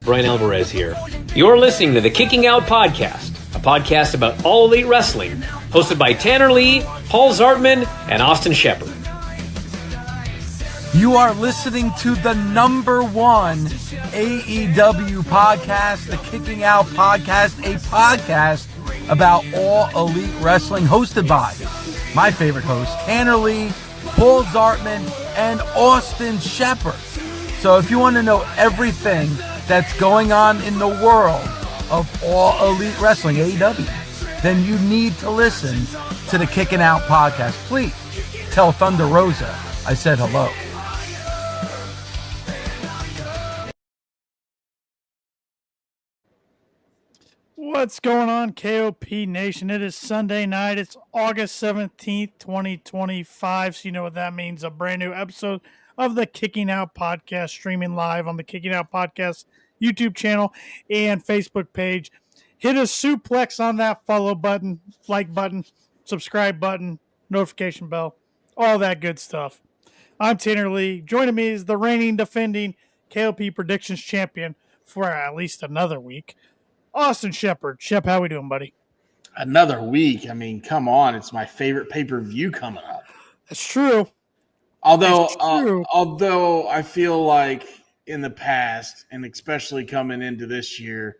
Brian Alvarez here. You're listening to the Kicking Out Podcast, a podcast about All Elite Wrestling, hosted by Tanner Lee, Paul Zartman, and Austin Shepard. You are listening to the number one AEW podcast, the Kicking Out Podcast, a podcast about All Elite Wrestling, hosted by my favorite host, Tanner Lee, Paul Zartman, and Austin Shepard. So if you want to know everything that's going on in the world of All Elite Wrestling, AEW, then you need to listen to the Kicking Out Podcast. Please tell Thunder Rosa I said hello. What's going on, KOP Nation? It is Sunday night. It's August 17th, 2025. So you know what that means. A brand new episode of the Kicking Out Podcast, streaming live on the Kicking Out Podcast YouTube channel and Facebook page. Hit a suplex on that follow button, like button, subscribe button, notification bell, all that good stuff. I'm Tanner Lee. Joining me is the reigning, defending KOP Predictions Champion for at least another week, Austin Shepard. Shep, how we doing, buddy? Another week. I mean, come on. It's my favorite pay-per-view coming up. That's true. Although I feel like in the past, and especially coming into this year,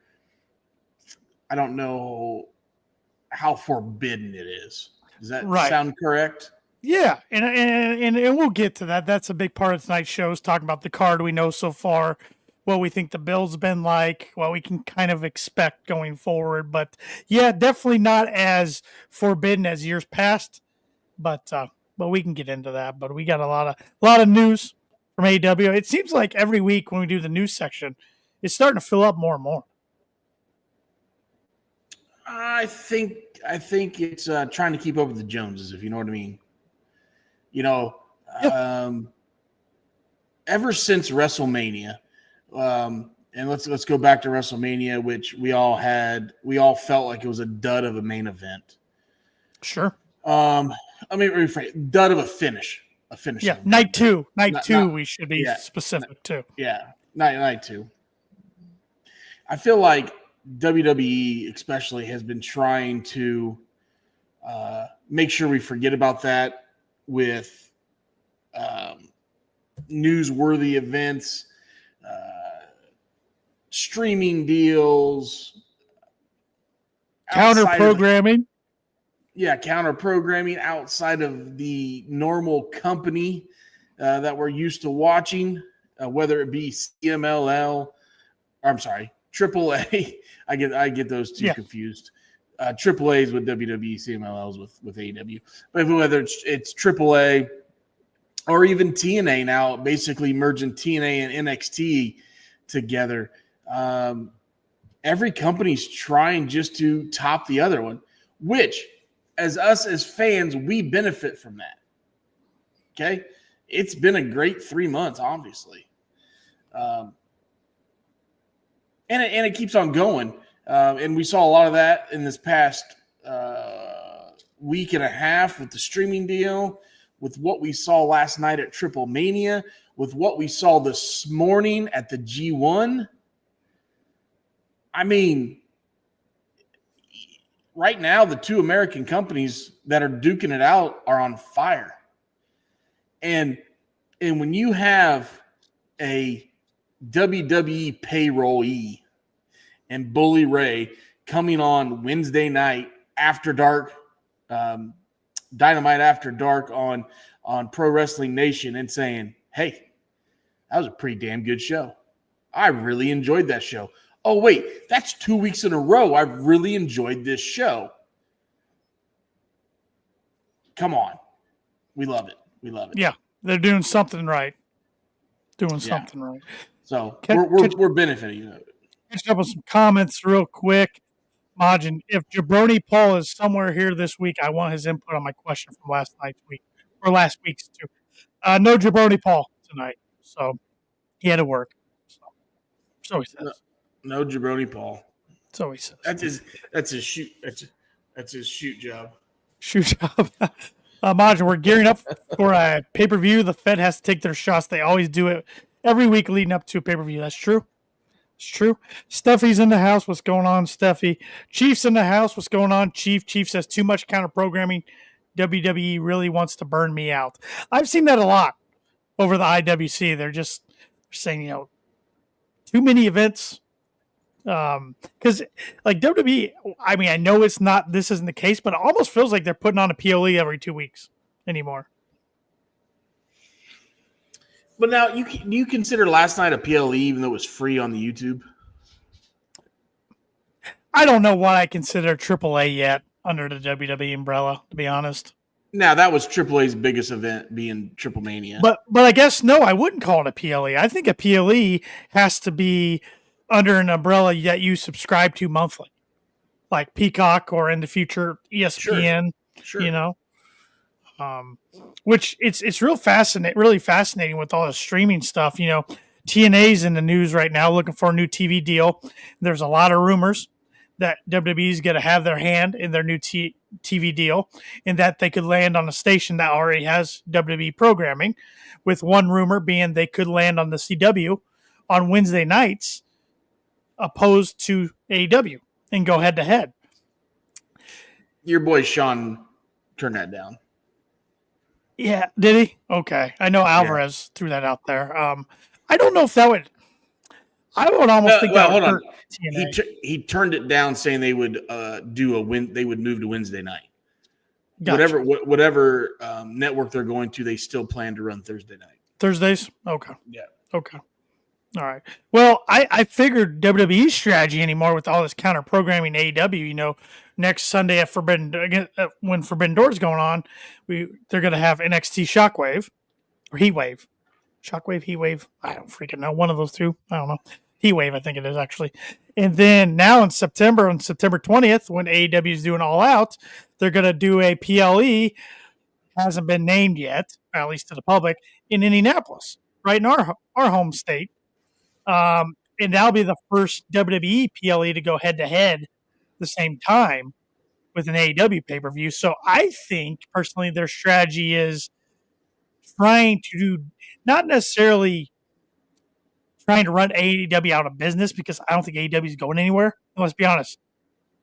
I don't know how forbidden it is. Does that sound correct? Yeah, and we'll get to that. That's a big part of tonight's show, is talking about the card we know so far, what we think the build's been like, what we can kind of expect going forward. But yeah, definitely not as forbidden as years past. But we can get into that. But we got a lot of news from AEW. It seems like every week when we do the news section, it's starting to fill up more and more. I think it's trying to keep up with the Joneses, if you know what I mean. You know, ever since WrestleMania. And let's go back to WrestleMania, which we all felt like it was a dud of a main event. Sure. I mean, rephrase, dud of a finish. Yeah, night two. We should be specific too. Yeah, night two. I feel like WWE especially has been trying to make sure we forget about that with newsworthy events. Streaming deals, counter programming. Counter programming outside of the normal company that we're used to watching, whether it be CMLL, AAA. I get those two confused. AAA's with WWE, CMLL's with AEW. But whether it's AAA or even TNA now, basically merging TNA and NXT together. Every company's trying just to top the other one, which as fans, we benefit from that. Okay. It's been a great 3 months, obviously. And it keeps on going. And we saw a lot of that in this past week and a half with the streaming deal, with what we saw last night at Triple Mania, with what we saw this morning at the G1. I mean, right now, the two American companies that are duking it out are on fire. And when you have a WWE payroll-y and Bully Ray coming on Wednesday night after dark, Dynamite After Dark on Pro Wrestling Nation, and saying, hey, that was a pretty damn good show. I really enjoyed that show. Oh, wait, that's 2 weeks in a row. I've really enjoyed this show. Come on. We love it. Yeah, they're doing something right. So we're benefiting of it. Catch up with some comments real quick. Majin, if Jabroni Paul is somewhere here this week, I want his input on my question from last week's too. No Jabroni Paul tonight, so he had to work. So he says. No Jabroni Paul. So he says. That's his shoot. That's his shoot job. Shoot job. Majin, we're gearing up for a pay-per-view. The Fed has to take their shots. They always do it every week leading up to a pay-per-view. That's true. It's true. Steffi's in the house. What's going on, Steffi? Chief's in the house. What's going on, Chief? Chief says too much counter programming. WWE really wants to burn me out. I've seen that a lot over the IWC. They're saying, too many events. Because like WWE, I mean, I know this isn't the case, but it almost feels like they're putting on a PLE every 2 weeks anymore. But now, you consider last night a PLE, even though it was free on the YouTube? I don't know what I consider AAA yet under the WWE umbrella, to be honest. Now, that was AAA's biggest event, being Triple Mania. But I guess, no, I wouldn't call it a PLE. I think a PLE has to be under an umbrella that you subscribe to monthly, like Peacock or in the future ESPN, Sure. Which it's really fascinating with all the streaming stuff. TNA's in the news right now looking for a new TV deal. There's a lot of rumors that WWE's going to have their hand in their new TV deal and that they could land on a station that already has WWE programming, with one rumor being they could land on the CW on Wednesday nights opposed to AEW and go head to head. Your boy Sean turned that down. Yeah, did he? Okay. I know Alvarez threw that out there. I don't know if that would. I would almost think that would hurt TNA. He turned it down, saying they would They would move to Wednesday night. Gotcha. Whatever network they're going to, they still plan to run Thursday night. Thursdays? Okay. Yeah. Okay. All right. Well, I figured WWE's strategy anymore with all this counter programming AEW. Next Sunday at when Forbidden Door's going on, they're going to have NXT Shockwave or Heatwave. Shockwave, Heatwave. I don't freaking know. One of those two. I don't know. Heatwave, I think it is actually. And then now on September 20th, when AEW is doing All Out, they're going to do a PLE. Hasn't been named yet, at least to the public, in Indianapolis, right in our home state. And that'll be the first WWE PLE to go head to head the same time with an AEW pay-per-view. So I think personally their strategy is trying to do, not necessarily trying to run AEW out of business, because I don't think AEW is going anywhere. And let's be honest,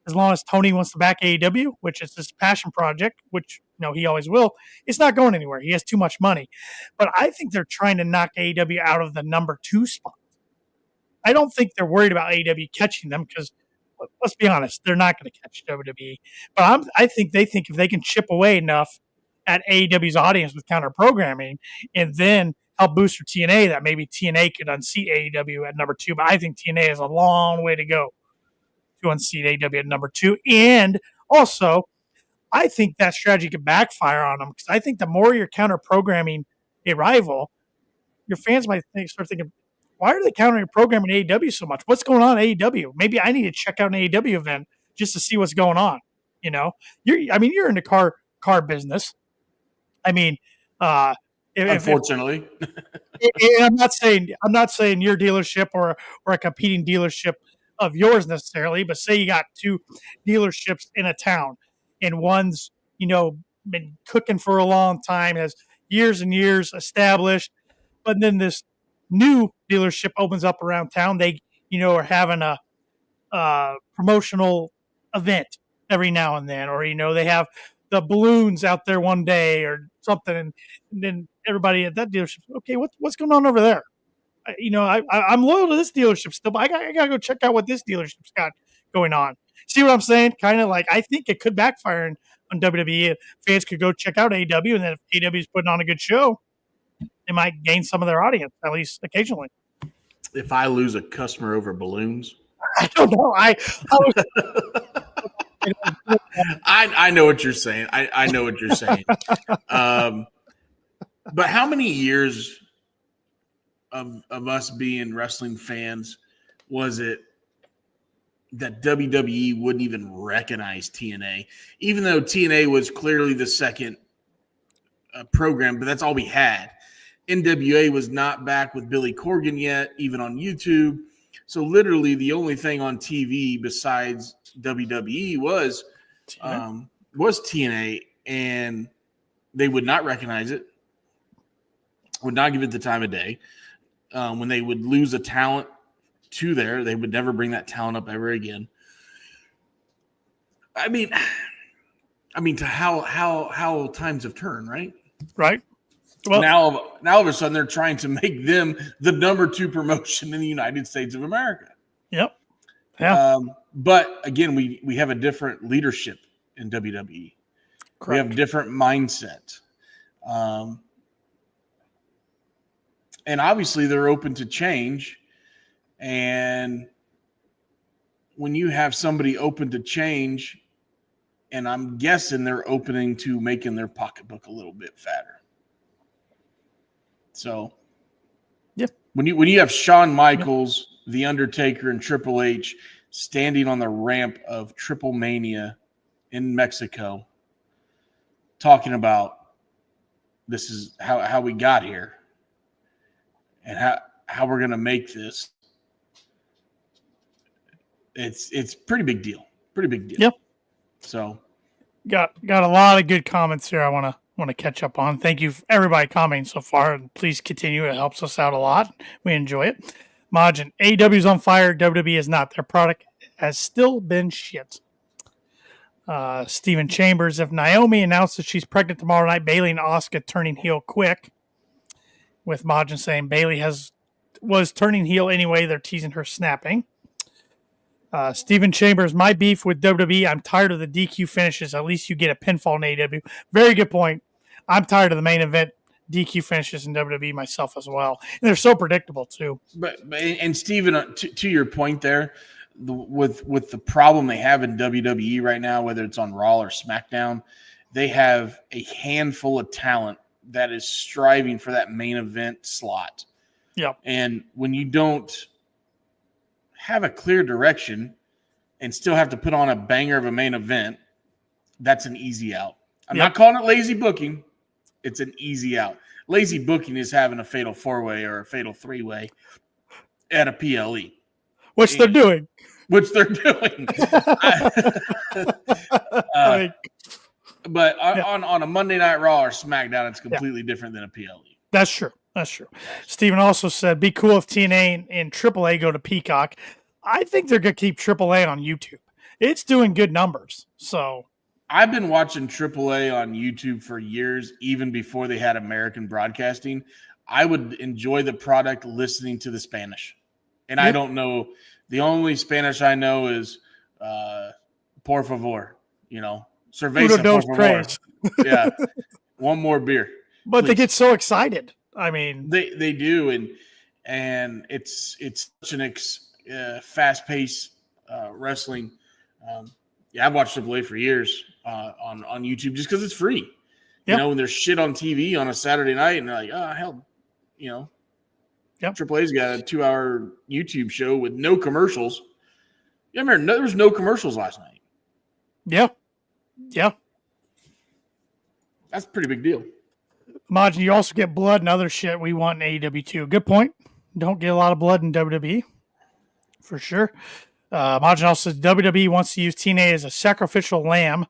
as long as Tony wants to back AEW, which is his passion project, which he always will, it's not going anywhere. He has too much money. But I think they're trying to knock AEW out of the number 2 spot. I don't think they're worried about AEW catching them, because let's be honest, they're not going to catch WWE. But I think they think if they can chip away enough at AEW's audience with counter programming and then help boost for TNA, that maybe TNA could unseat AEW at number 2. But I think TNA has a long way to go to unseat AEW at number 2. And also, I think that strategy could backfire on them, because I think the more you're counter programming a rival, your fans might start thinking, why are they countering programming AEW so much? What's going on at AEW? Maybe I need to check out an AEW event just to see what's going on. You're in the car business. I mean, Unfortunately, I'm not saying your dealership or a competing dealership of yours necessarily, but say you got 2 dealerships in a town, and one's been cooking for a long time, has years and years established, but then this new dealership opens up around town. They are having a promotional event every now and then, or they have the balloons out there one day or something, and then everybody at that dealership, okay, what's going on over there? I'm loyal to this dealership still, but I gotta go check out what this dealership's got going on. See what I'm saying? Kind of like, I think it could backfire on WWE. Fans could go check out AEW, and then if AEW is putting on a good show, they might gain some of their audience, at least occasionally. If I lose a customer over balloons, I don't know. I know what you're saying. I know what you're saying. But how many years of us being wrestling fans was it that WWE wouldn't even recognize TNA, even though TNA was clearly the second program, but that's all we had. NWA was not back with Billy Corgan yet, even on YouTube. So literally the only thing on TV besides WWE was TNA, and they would not recognize it, would not give it the time of day. When they would lose a talent to there. They would never bring that talent up ever again. I mean, to how times have turned, right? Right. Well, now all of a sudden they're trying to make them the number 2 promotion in the United States of America. Yep. Yeah. But again, we have a different leadership in WWE. Correct. We have a different mindset. And obviously they're open to change. And when you have somebody open to change, and I'm guessing they're opening to making their pocketbook a little bit fatter. So, yeah, when you have Shawn Michaels, The Undertaker, and Triple H standing on the ramp of Triple Mania in Mexico, talking about this is how we got here and how we're going to make this. It's pretty big deal. Pretty big deal. Yep. So got a lot of good comments here I want to catch up on. Thank you everybody commenting so far, and please continue. It helps us out a lot. We enjoy it. Majin, AEW's on fire. WWE is not. Their product has still been shit. Steven Chambers, if Naomi announces she's pregnant tomorrow night, Bayley and Asuka turning heel quick. With Majin saying Bayley was turning heel anyway. They're teasing her snapping. Steven Chambers, my beef with WWE, I'm tired of the DQ finishes. At least you get a pinfall in AEW. Very good point. I'm tired of the main event DQ finishes in WWE myself as well. And they're so predictable too. But Steven, to your point there, with the problem they have in WWE right now, whether it's on Raw or SmackDown, they have a handful of talent that is striving for that main event slot. Yep. And when you don't have a clear direction and still have to put on a banger of a main event, that's an easy out. I'm not calling it lazy booking. It's an easy out. Lazy booking is having a fatal 4-way or a fatal 3-way at a PLE. Which they're doing. But on a Monday Night Raw or SmackDown, it's completely different than a PLE. That's true. Steven also said, be cool if TNA and AAA go to Peacock. I think they're going to keep AAA on YouTube. It's doing good numbers. So I've been watching AAA on YouTube for years, even before they had American broadcasting. I would enjoy the product listening to the Spanish. And I don't know. The only Spanish I know is por favor, cerveza, por favor. Yeah. One more beer. But please. They get so excited. I mean, they do, and it's such an fast-paced wrestling. I've watched AAA for years on YouTube just because it's free. Yep. When there's shit on TV on a Saturday night, and they're like, oh hell, Yep. AAA's got a 2-hour YouTube show with no commercials. Yeah, I remember there was no commercials last night. Yeah. That's a pretty big deal. Majin, you also get blood and other shit we want in AEW too. Good point. Don't get a lot of blood in WWE. For sure. Majin also says WWE wants to use TNA as a sacrificial lamb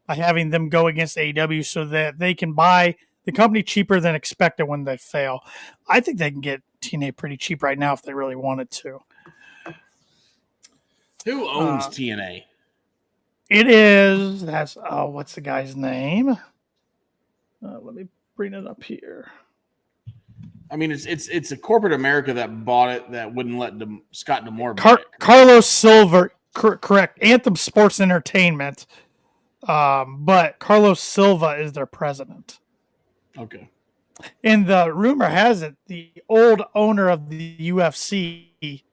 by having them go against AEW so that they can buy the company cheaper than expected when they fail. I think they can get TNA pretty cheap right now if they really wanted to. Who owns TNA? What's the guy's name? Let me bring it up here. I mean, it's a corporate America that bought it that wouldn't let Scott D'Amore buy it. Carlos Silva, correct. Anthem Sports Entertainment. But Carlos Silva is their president. Okay. And the rumor has it the old owner of the UFC,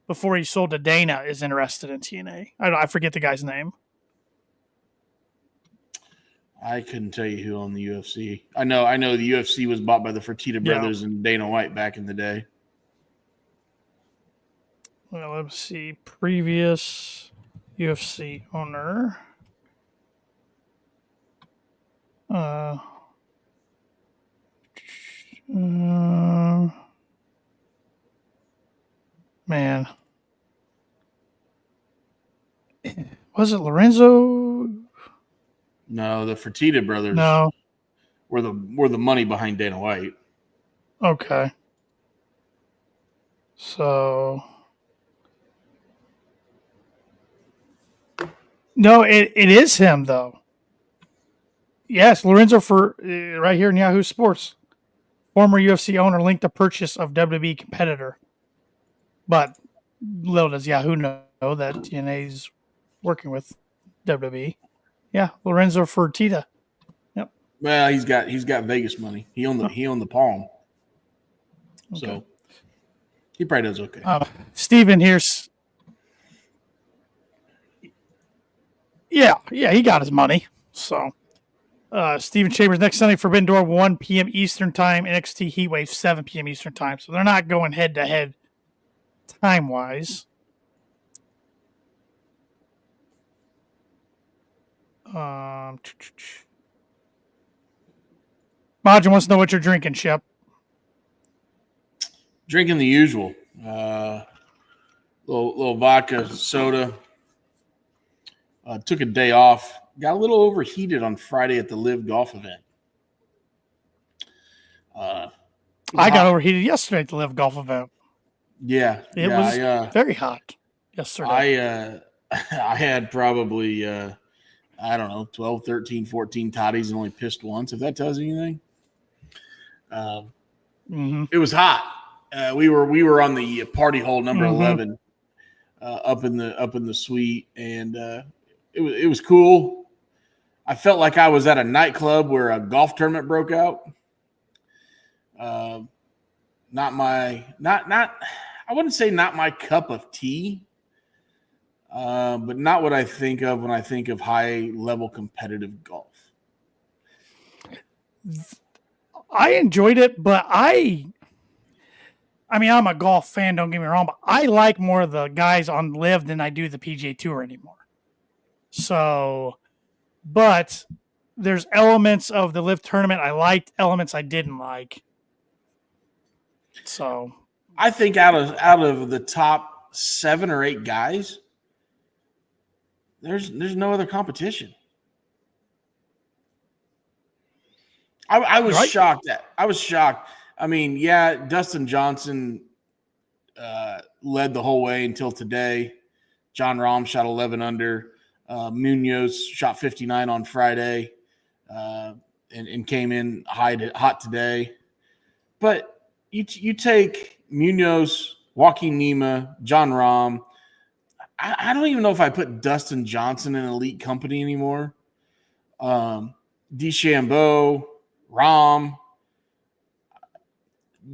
before he sold to Dana, is interested in TNA. I forget the guy's name. I couldn't tell you who owned the UFC. I know the UFC was bought by the Fertitta brothers and Dana White back in the day. Well, let's see. Previous UFC owner. Man. Was it Lorenzo? No, the Fertitta brothers were the money behind Dana White. Okay. So No, it is him though. Yes, Lorenzo for right here in Yahoo Sports. Former UFC owner linked the purchase of WWE competitor. But little does Yahoo know that TNA's working with WWE. Yeah, Lorenzo Fertitta. Yep. Well, he's got Vegas money. He owned the Palm, so he probably does okay. Steven here's. Yeah, he got his money. So, Steven Chambers next Sunday, Forbidden Door, 1 p.m. Eastern Time. NXT Heatwave, 7 p.m. Eastern Time. So they're not going head to head time wise. Margin wants to know what you're drinking, Shep. Drinking the usual, little vodka, soda. Took a day off. Got a little overheated on Friday at the Live Golf event. I got overheated yesterday at the Live Golf event. Yeah, it was very hot yesterday. I had probably I don't know, 12, 13, 14 toddies and only pissed once, if that tells you anything. It was hot. We were on the party hole number 11 up in the suite, and it was cool. I felt like I was at a nightclub where a golf tournament broke out. I wouldn't say not my cup of tea, but not what I think of when I think of high level competitive golf. I enjoyed it, but I mean, I'm a golf fan, don't get me wrong, but I like more of the guys on Live than I do the PGA Tour anymore. So, but there's elements of the Live tournament I liked, elements I didn't like. So, I think out of the top 7 or 8 guys, there's no other competition. I was shocked. I mean, yeah, Dustin Johnson led the whole way until today. John Rahm shot 11 under. Munoz shot 59 on Friday and came in hot today. But you take Munoz, Joaquin Nima, John Rahm. I don't even know if I put Dustin Johnson in elite company anymore. DeChambeau, Rahm,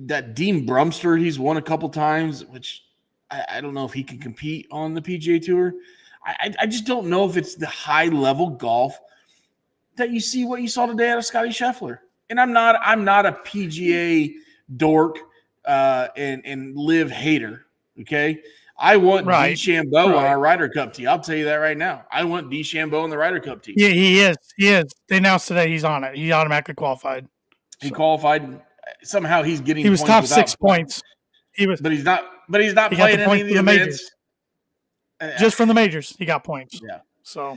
that Dean Brumster, he's won a couple times, which I don't know if he can compete on the PGA Tour. I just don't know if it's the high level golf that you see what you saw today out of Scotty Scheffler. And I'm not a PGA dork and Live hater. Okay. I want DeChambeau on our Ryder Cup tee. I'll tell you that right now. I want DeChambeau on the Ryder Cup tee. Yeah, he is. They announced today he's on it. He automatically qualified. He qualified. Somehow he's getting. He was top 6 points. But he's not playing any of the events. Just from the majors, he got points. Yeah. So,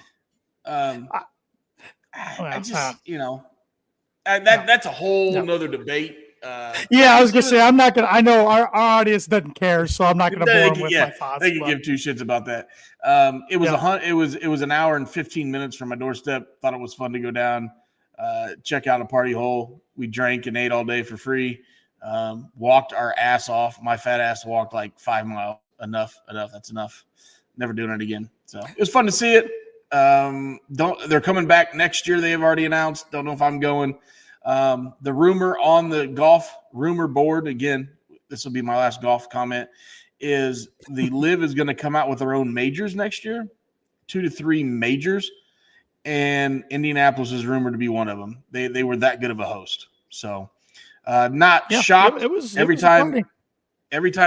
I just that's a whole nother debate. I was gonna say I'm not gonna. I know our audience doesn't care, so I'm not gonna bore them with my thoughts. They can give 2 shits about that. It was an hour and 15 minutes from my doorstep. Thought it was fun to go down, check out a party hole. We drank and ate all day for free. Walked our ass off. My fat ass walked like 5 miles. Enough. That's enough. Never doing it again. So it was fun to see it. They're coming back next year. They have already announced. Don't know if I'm going. The rumor on the golf rumor board, again, this will be my last golf comment, is the Live is going to come out with their own majors next year, 2 to 3 majors, and Indianapolis is rumored to be one of them. They were that good of a host. So shocked. Every time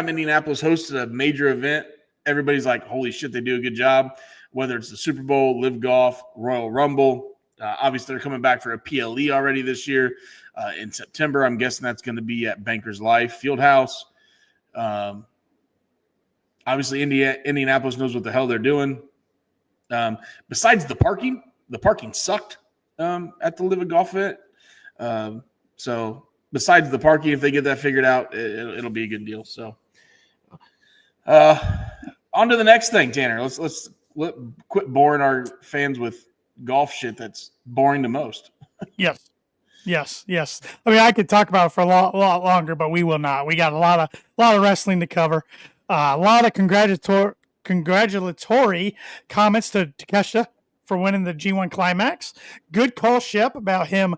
Indianapolis hosted a major event, everybody's like, holy shit, they do a good job. Whether it's the Super Bowl, Live Golf, Royal Rumble. Obviously, they're coming back for a PLE already this year in September. I'm guessing that's going to be at Bankers Life Fieldhouse. Obviously, Indianapolis knows what the hell they're doing. Besides the parking sucked at the Live Golf event. So besides the parking, if they get that figured out, it'll be a good deal. So on to the next thing, Tanner. Let's quit boring our fans with golf shit that's boring to most. Yes. I mean, I could talk about it for a lot longer, but we will not. We got a lot of wrestling to cover. A lot of congratulatory comments to Takeshita for winning the G1 Climax. Good call, Shep, about him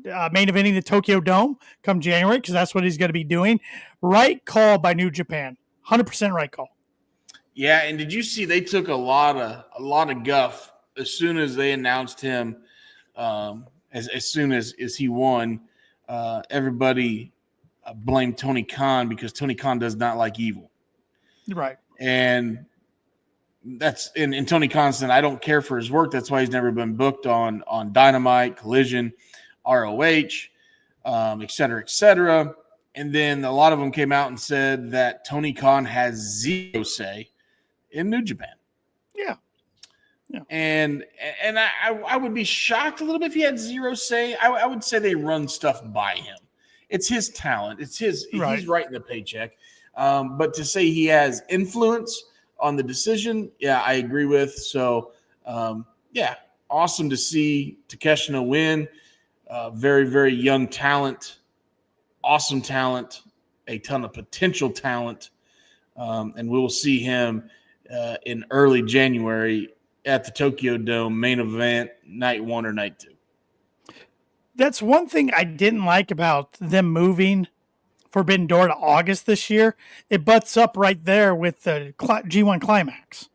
main eventing the Tokyo Dome come January, because that's what he's going to be doing. Right call by New Japan. 100% right call. Yeah, and did you see they took a lot of guff as soon as they announced him? As soon as he won, everybody blamed Tony Khan because Tony Khan does not like evil. Right. And that's and Tony Khan said, I don't care for his work. That's why he's never been booked on Dynamite, Collision, ROH, et cetera, et cetera. And then a lot of them came out and said that Tony Khan has zero say in New Japan. Yeah. And I would be shocked a little bit if he had zero say. I would say they run stuff by him. It's his talent. It's his. Right. He's writing the paycheck. But to say he has influence on the decision, yeah, I agree with. So, yeah, awesome to see Takeshita win. Very, very young talent, awesome talent, a ton of potential talent, and we will see him in early January at the Tokyo Dome main event, night 1 or night 2. That's one thing I didn't like about them moving Forbidden Door to August this year. It butts up right there with the G1 Climax.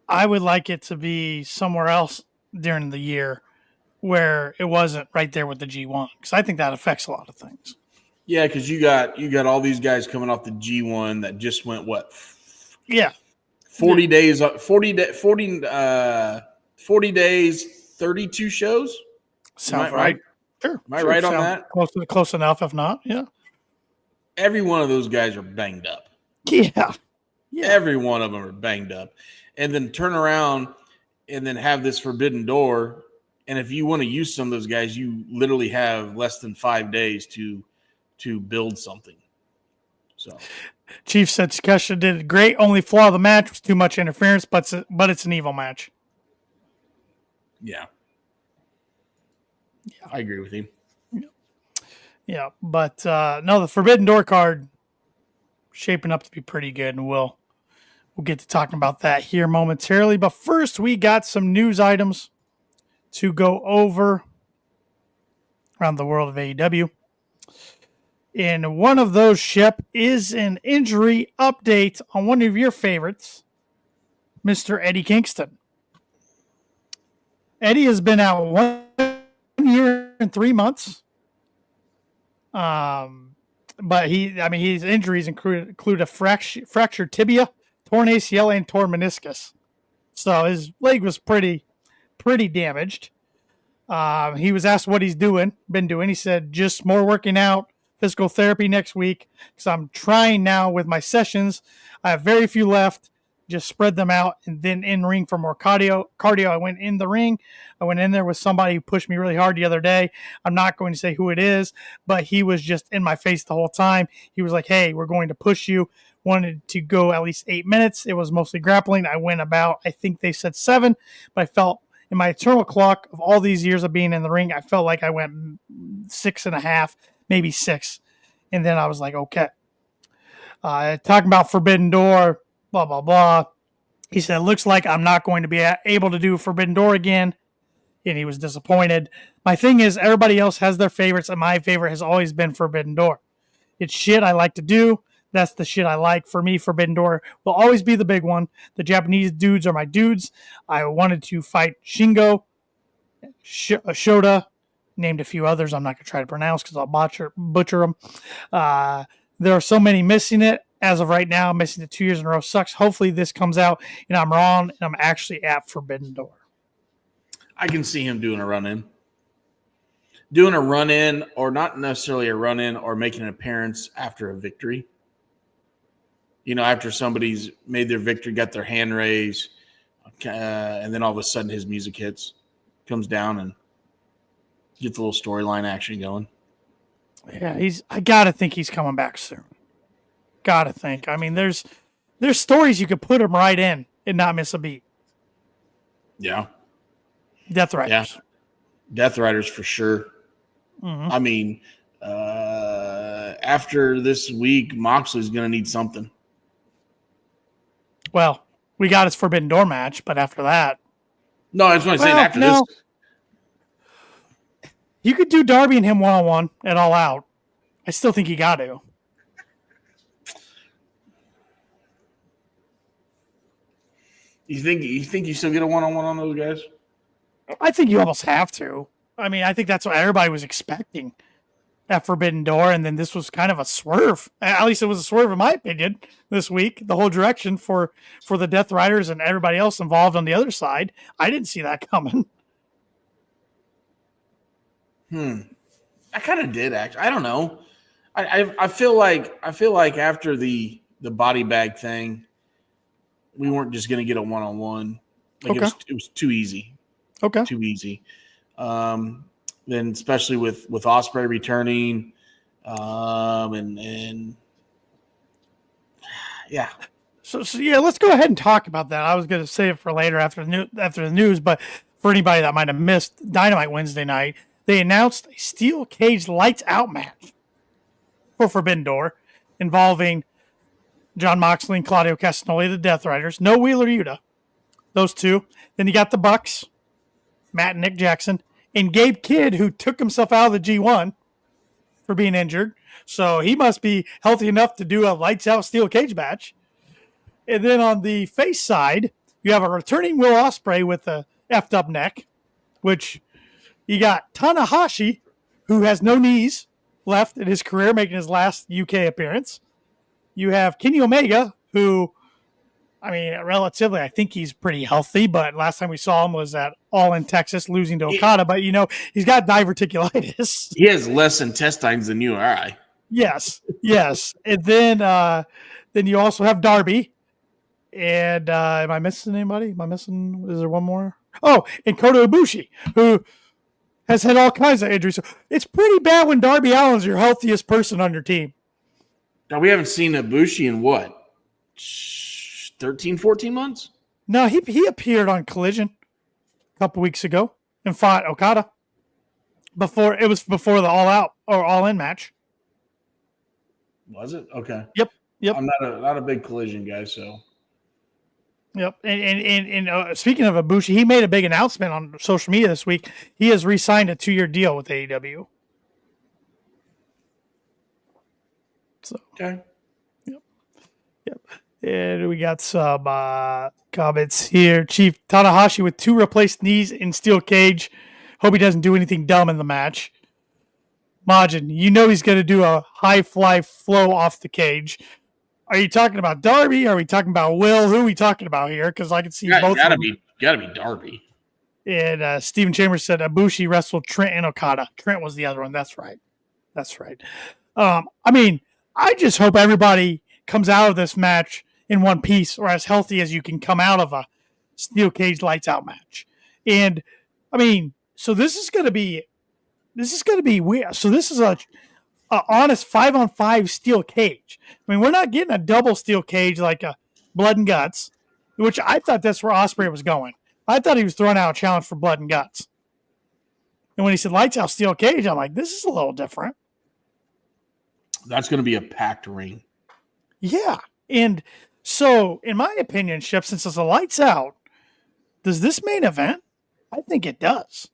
I would like it to be somewhere else during the year where it wasn't right there with the G1, because I think that affects a lot of things. Yeah, because you got all these guys coming off the G1 that just went what? Yeah. 40 days, 40 days, 32 shows. Sounds right. Sure. Am I right on that? Close enough, if not. Yeah. Every one of those guys are banged up. Yeah. Every one of them are banged up. And then turn around and then have this Forbidden Door. And if you want to use some of those guys, you literally have less than 5 days to build something. So Chief said Takeshita did great. Only flaw of the match was too much interference, but it's an evil match. Yeah. I agree with him. Yeah, but no, the Forbidden Door card shaping up to be pretty good, and we'll get to talking about that here momentarily. But first, we got some news items to go over around the world of AEW. And one of those, Shep, is an injury update on one of your favorites, Mr. Eddie Kingston. Eddie has been out 1 year and 3 months. But his injuries include a fractured tibia, torn ACL, and torn meniscus. So his leg was pretty damaged. He was asked what he's been doing. He said, just more working out, physical therapy next week, because I'm trying now with my sessions. I have very few left. Just spread them out, and then in ring for more cardio. I went in the ring. I went in there with somebody who pushed me really hard the other day. I'm not going to say who it is, but he was just in my face the whole time. He was like, hey, we're going to push you. Wanted to go at least 8 minutes. It was mostly grappling. I went about, I think they said 7, but I felt in my eternal clock of all these years of being in the ring, I felt like I went 6.5, maybe 6. And then I was like, okay. Talking about Forbidden Door, blah, blah, blah. He said, it looks like I'm not going to be able to do Forbidden Door again. And he was disappointed. My thing is, everybody else has their favorites, and my favorite has always been Forbidden Door. It's shit I like to do. That's the shit I like. For me, Forbidden Door will always be the big one. The Japanese dudes are my dudes. I wanted to fight Shingo, Shota, named a few others I'm not going to try to pronounce because I'll butcher them. There are so many missing it. As of right now, missing it 2 years in a row sucks. Hopefully this comes out and I'm wrong and I'm actually at Forbidden Door. I can see him doing a run-in. Doing a run-in, or not necessarily a run-in, or making an appearance after a victory. You know, after somebody's made their victory, got their hand raised, and then all of a sudden his music hits, comes down and gets a little storyline action going. Yeah, I gotta think he's coming back soon. Gotta think. I mean, there's stories you could put him right in and not miss a beat. Yeah. Death Riders. Yeah. Death Riders for sure. Mm-hmm. I mean, after this week, Moxley's going to need something. Well, we got his Forbidden Door match, but after that. No, that's what I'm saying. After this. You could do Darby and him one-on-one at All Out. I still think you got to. You think you still get a one-on-one on those guys? I think you almost have to. I mean, I think that's what everybody was expecting at Forbidden Door, and then this was kind of a swerve. At least it was a swerve, in my opinion, this week. The whole direction for the Death Riders and everybody else involved on the other side. I didn't see that coming. I kind of did, actually. I don't know. I feel like after the body bag thing, we weren't just going to get a one-on-one. Like Okay. it was too easy. Okay. Too easy. Then especially with Ospreay returning, and yeah. So yeah, let's go ahead and talk about that. I was going to save it for later after the news, but for anybody that might have missed Dynamite Wednesday night, they announced a steel cage lights out match for Forbidden Door involving John Moxley and Claudio Castagnoli, the Death Riders. No Wheeler Yuta. Those two. Then you got the Bucks, Matt and Nick Jackson, and Gabe Kidd, who took himself out of the G1 for being injured. So he must be healthy enough to do a lights out steel cage match. And then on the face side, you have a returning Will Ospreay with a effed up neck, which you got Tanahashi, who has no knees left in his career, making his last UK appearance. You have Kenny Omega, who, I mean, relatively, I think he's pretty healthy, but last time we saw him was at All in Texas, losing to Okada. But, he's got diverticulitis. He has less intestines than you or I. Yes. And then you also have Darby. And am I missing anybody? Is there one more? Oh, and Kota Ibushi, who has had all kinds of injuries. So it's pretty bad when Darby Allin's your healthiest person on your team. Now, we haven't seen Ibushi in what? 13, 14 months? No, he appeared on Collision a couple weeks ago and fought Okada. Before the All Out or All In match. Was it? Okay. Yep. I'm not a big Collision guy, so. Yep. And speaking of Ibushi, he made a big announcement on social media this week. He has re-signed a 2-year deal with AEW. So. Okay. Yep. And we got some comments here. Chief Tanahashi with 2 replaced knees in steel cage. Hope he doesn't do anything dumb in the match. Majin, he's going to do a high fly flow off the cage. Are you talking about Darby? Are we talking about Will? Who are we talking about here? Because I can see both. Gotta be Darby. And Steven Chambers said Ibushi wrestled Trent and Okada. Trent was the other one. That's right. I mean, I just hope everybody comes out of this match in one piece or as healthy as you can come out of a steel cage lights out match. And I mean, so this is going to be weird. So this is a honest 5-on-5 steel cage. I mean, we're not getting a double steel cage like a Blood and Guts, which I thought that's where Ospreay was going. I thought he was throwing out a challenge for Blood and Guts. And when he said lights out steel cage, I'm like, this is a little different. That's going to be a packed ring. Yeah. And so, in my opinion, Shep, since it's a lights out, does this main event? I think it does.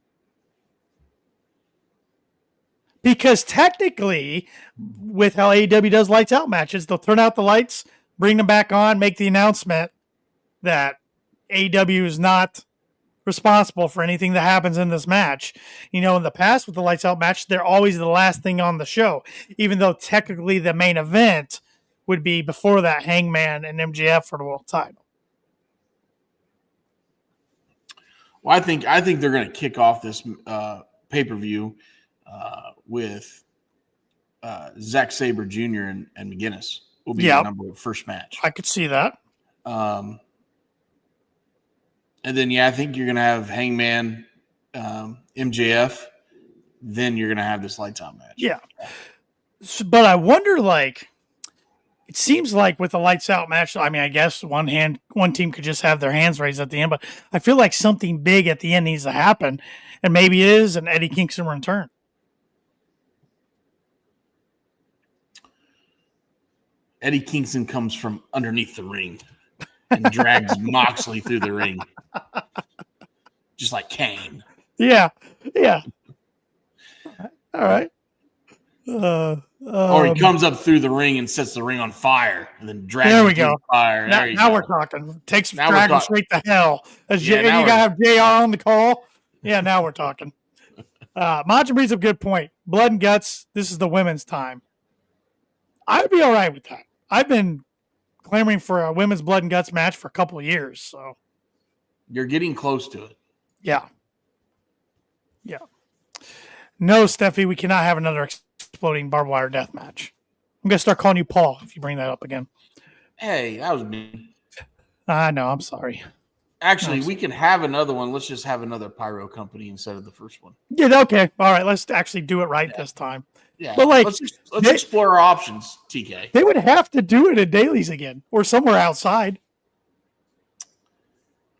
Because technically, with how AEW does lights out matches, they'll turn out the lights, bring them back on, make the announcement that AEW is not responsible for anything that happens in this match. In the past with the lights out match, they're always the last thing on the show, even though technically the main event would be before that Hangman and MJF for the world title. Well, I think they're going to kick off this pay-per-view with Zack Sabre Jr. and McGuinness will be the first match. I could see that. And then, I think you're going to have Hangman, MJF. Then you're going to have this lights out match. Yeah. But I wonder, it seems like with the lights out match, I mean, I guess one team could just have their hands raised at the end, but I feel like something big at the end needs to happen, and maybe it is an Eddie Kingston return. Eddie Kingston comes from underneath the ring and drags Moxley through the ring, just like Kane. Yeah. All right. Or he comes up through the ring and sets the ring on fire, and then drags. There we through go. The fire. Now we're talking. Takes Dragon straight to hell. And you gotta have JR on the call. Yeah, now we're talking. Maja brings up a good point. Blood and guts. This is the women's time. I'd be all right with that. I've been clamoring for a women's blood and guts match for a couple of years. So you're getting close to it. Yeah. No, Steffi, we cannot have another exploding barbed wire death match. I'm gonna start calling you Paul if you bring that up again. Hey, that was me. I know. I'm sorry. Actually, we can have another one. Let's just have another pyro company instead of the first one. Yeah. Okay. All right. Let's actually do it right this time. Yeah. But let's explore our options, TK. They would have to do it at Dailies again or somewhere outside.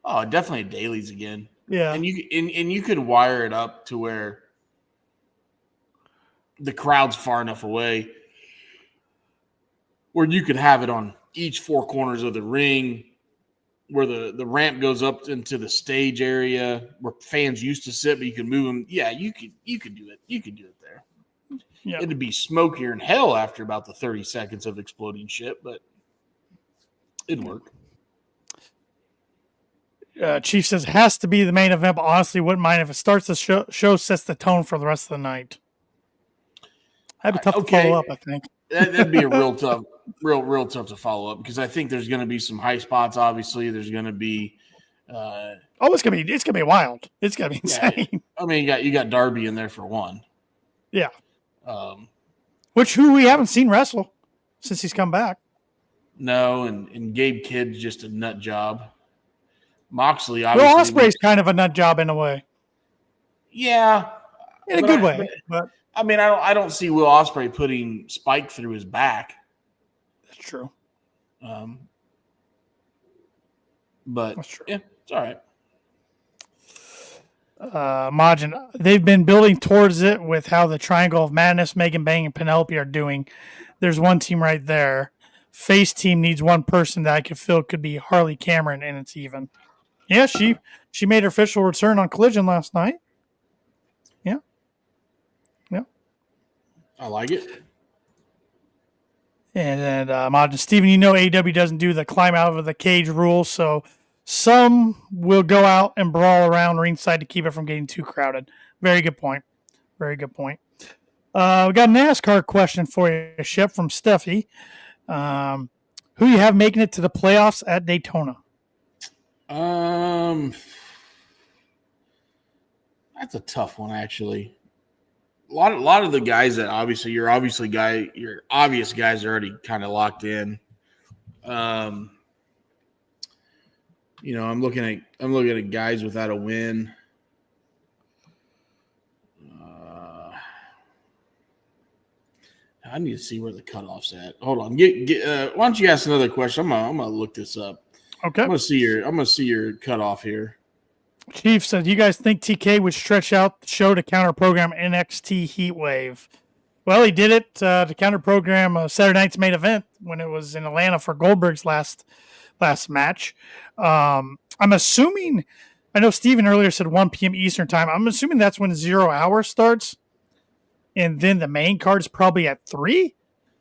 Oh, definitely at Dailies again. Yeah. And you could wire it up to where the crowd's far enough away where you could have it on each four corners of the ring, where the ramp goes up into the stage area where fans used to sit, but you can move them. Yeah, you could do it. You could do it there. Yeah. It'd be smokier in hell after about the 30 seconds of exploding shit, but it'd work. Chief says has to be the main event, but honestly wouldn't mind if it starts the show sets the tone for the rest of the night. That'd be tough to follow up, I think. That'd be a real tough to follow up because I think there's going to be some high spots. Obviously, there's going to be. It's gonna be wild. It's gonna be insane. Yeah. I mean, you got Darby in there for one. Yeah. Who we haven't seen wrestle since he's come back. No, and Gabe Kidd's just a nut job. Moxley, obviously. Will Ospreay's kind of a nut job in a way. Yeah, in a good way. But I mean, I don't see Will Ospreay putting Spike through his back. That's true. But that's true. Yeah, it's all right. Majin, they've been building towards it with how the Triangle of Madness, Megan Bang, and Penelope are doing. There's one team right there. Face team needs one person that I could feel could be Harley Cameron, and it's even. Yeah, she made her official return on Collision last night. Yeah. I like it. And Majin, Steven, AEW doesn't do the climb out of the cage rule, so some will go out and brawl around ringside to keep it from getting too crowded. Very good point. We got a NASCAR question for you, Shep, from Steffi. Who you have making it to the playoffs at Daytona? That's a tough one, actually. A lot of the guys that obviously your obvious guys are already kind of locked in. I'm looking at guys without a win. I need to see where the cutoff's at. Hold on. Why don't you ask another question? I'm gonna look this up. Okay. I'm gonna see your cutoff here. Chief said, you guys think TK would stretch out the show to counter program NXT Heatwave? Well, he did it to counter program Saturday night's main event when it was in Atlanta for Goldberg's last match. I'm assuming, I know Steven earlier said 1 p.m. Eastern time. I'm assuming that's when 0 hour starts. And then the main card is probably at 3.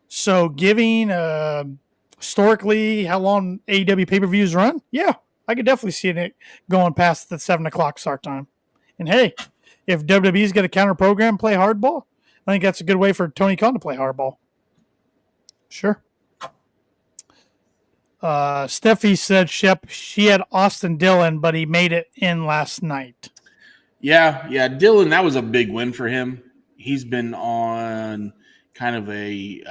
So giving historically how long AEW pay-per-views run, yeah, I could definitely see it going past the 7 o'clock start time. And hey, if WWE's got a counter program, play hardball, I think that's a good way for Tony Khan to play hardball. Sure. Steffi said, Shep, she had Austin Dillon, but he made it in last night. Yeah, Dillon, that was a big win for him. He's been on kind of I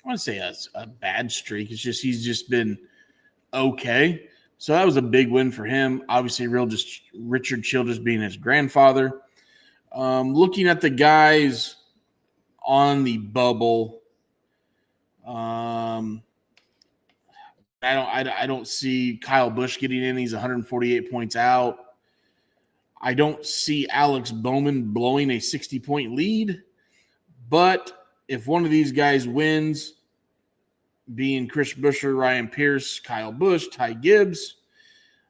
want to say a bad streak. It's just he's just been okay. So that was a big win for him. Obviously, Richard Childress being his grandfather. Looking at the guys on the bubble, I don't see Kyle Busch getting in. He's 148 points out. I don't see Alex Bowman blowing a 60-point lead. But if one of these guys wins, being Chris Buescher, Ryan Pierce, Kyle Busch, Ty Gibbs,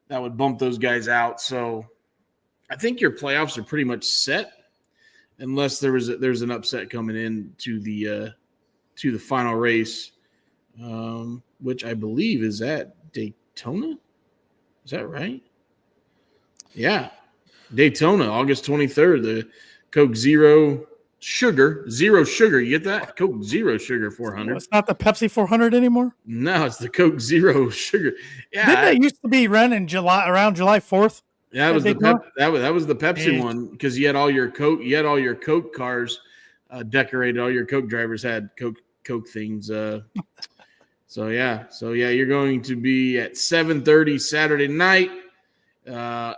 that would bump those guys out. So I think your playoffs are pretty much set, unless there's an upset coming in to the final race, which I believe is at Daytona. Is that right? Yeah, Daytona, August 23rd. The Coke Zero Sugar. You get that? Coke Zero Sugar 400. Well, it's not the Pepsi 400 anymore? No, it's the Coke Zero Sugar. Yeah, Didn't it used to be run in around July 4th? Yeah, that was the Pepsi one, because you had all your Coke cars decorated. All your Coke drivers had Coke things. So you're going to be at 7:30 Saturday night.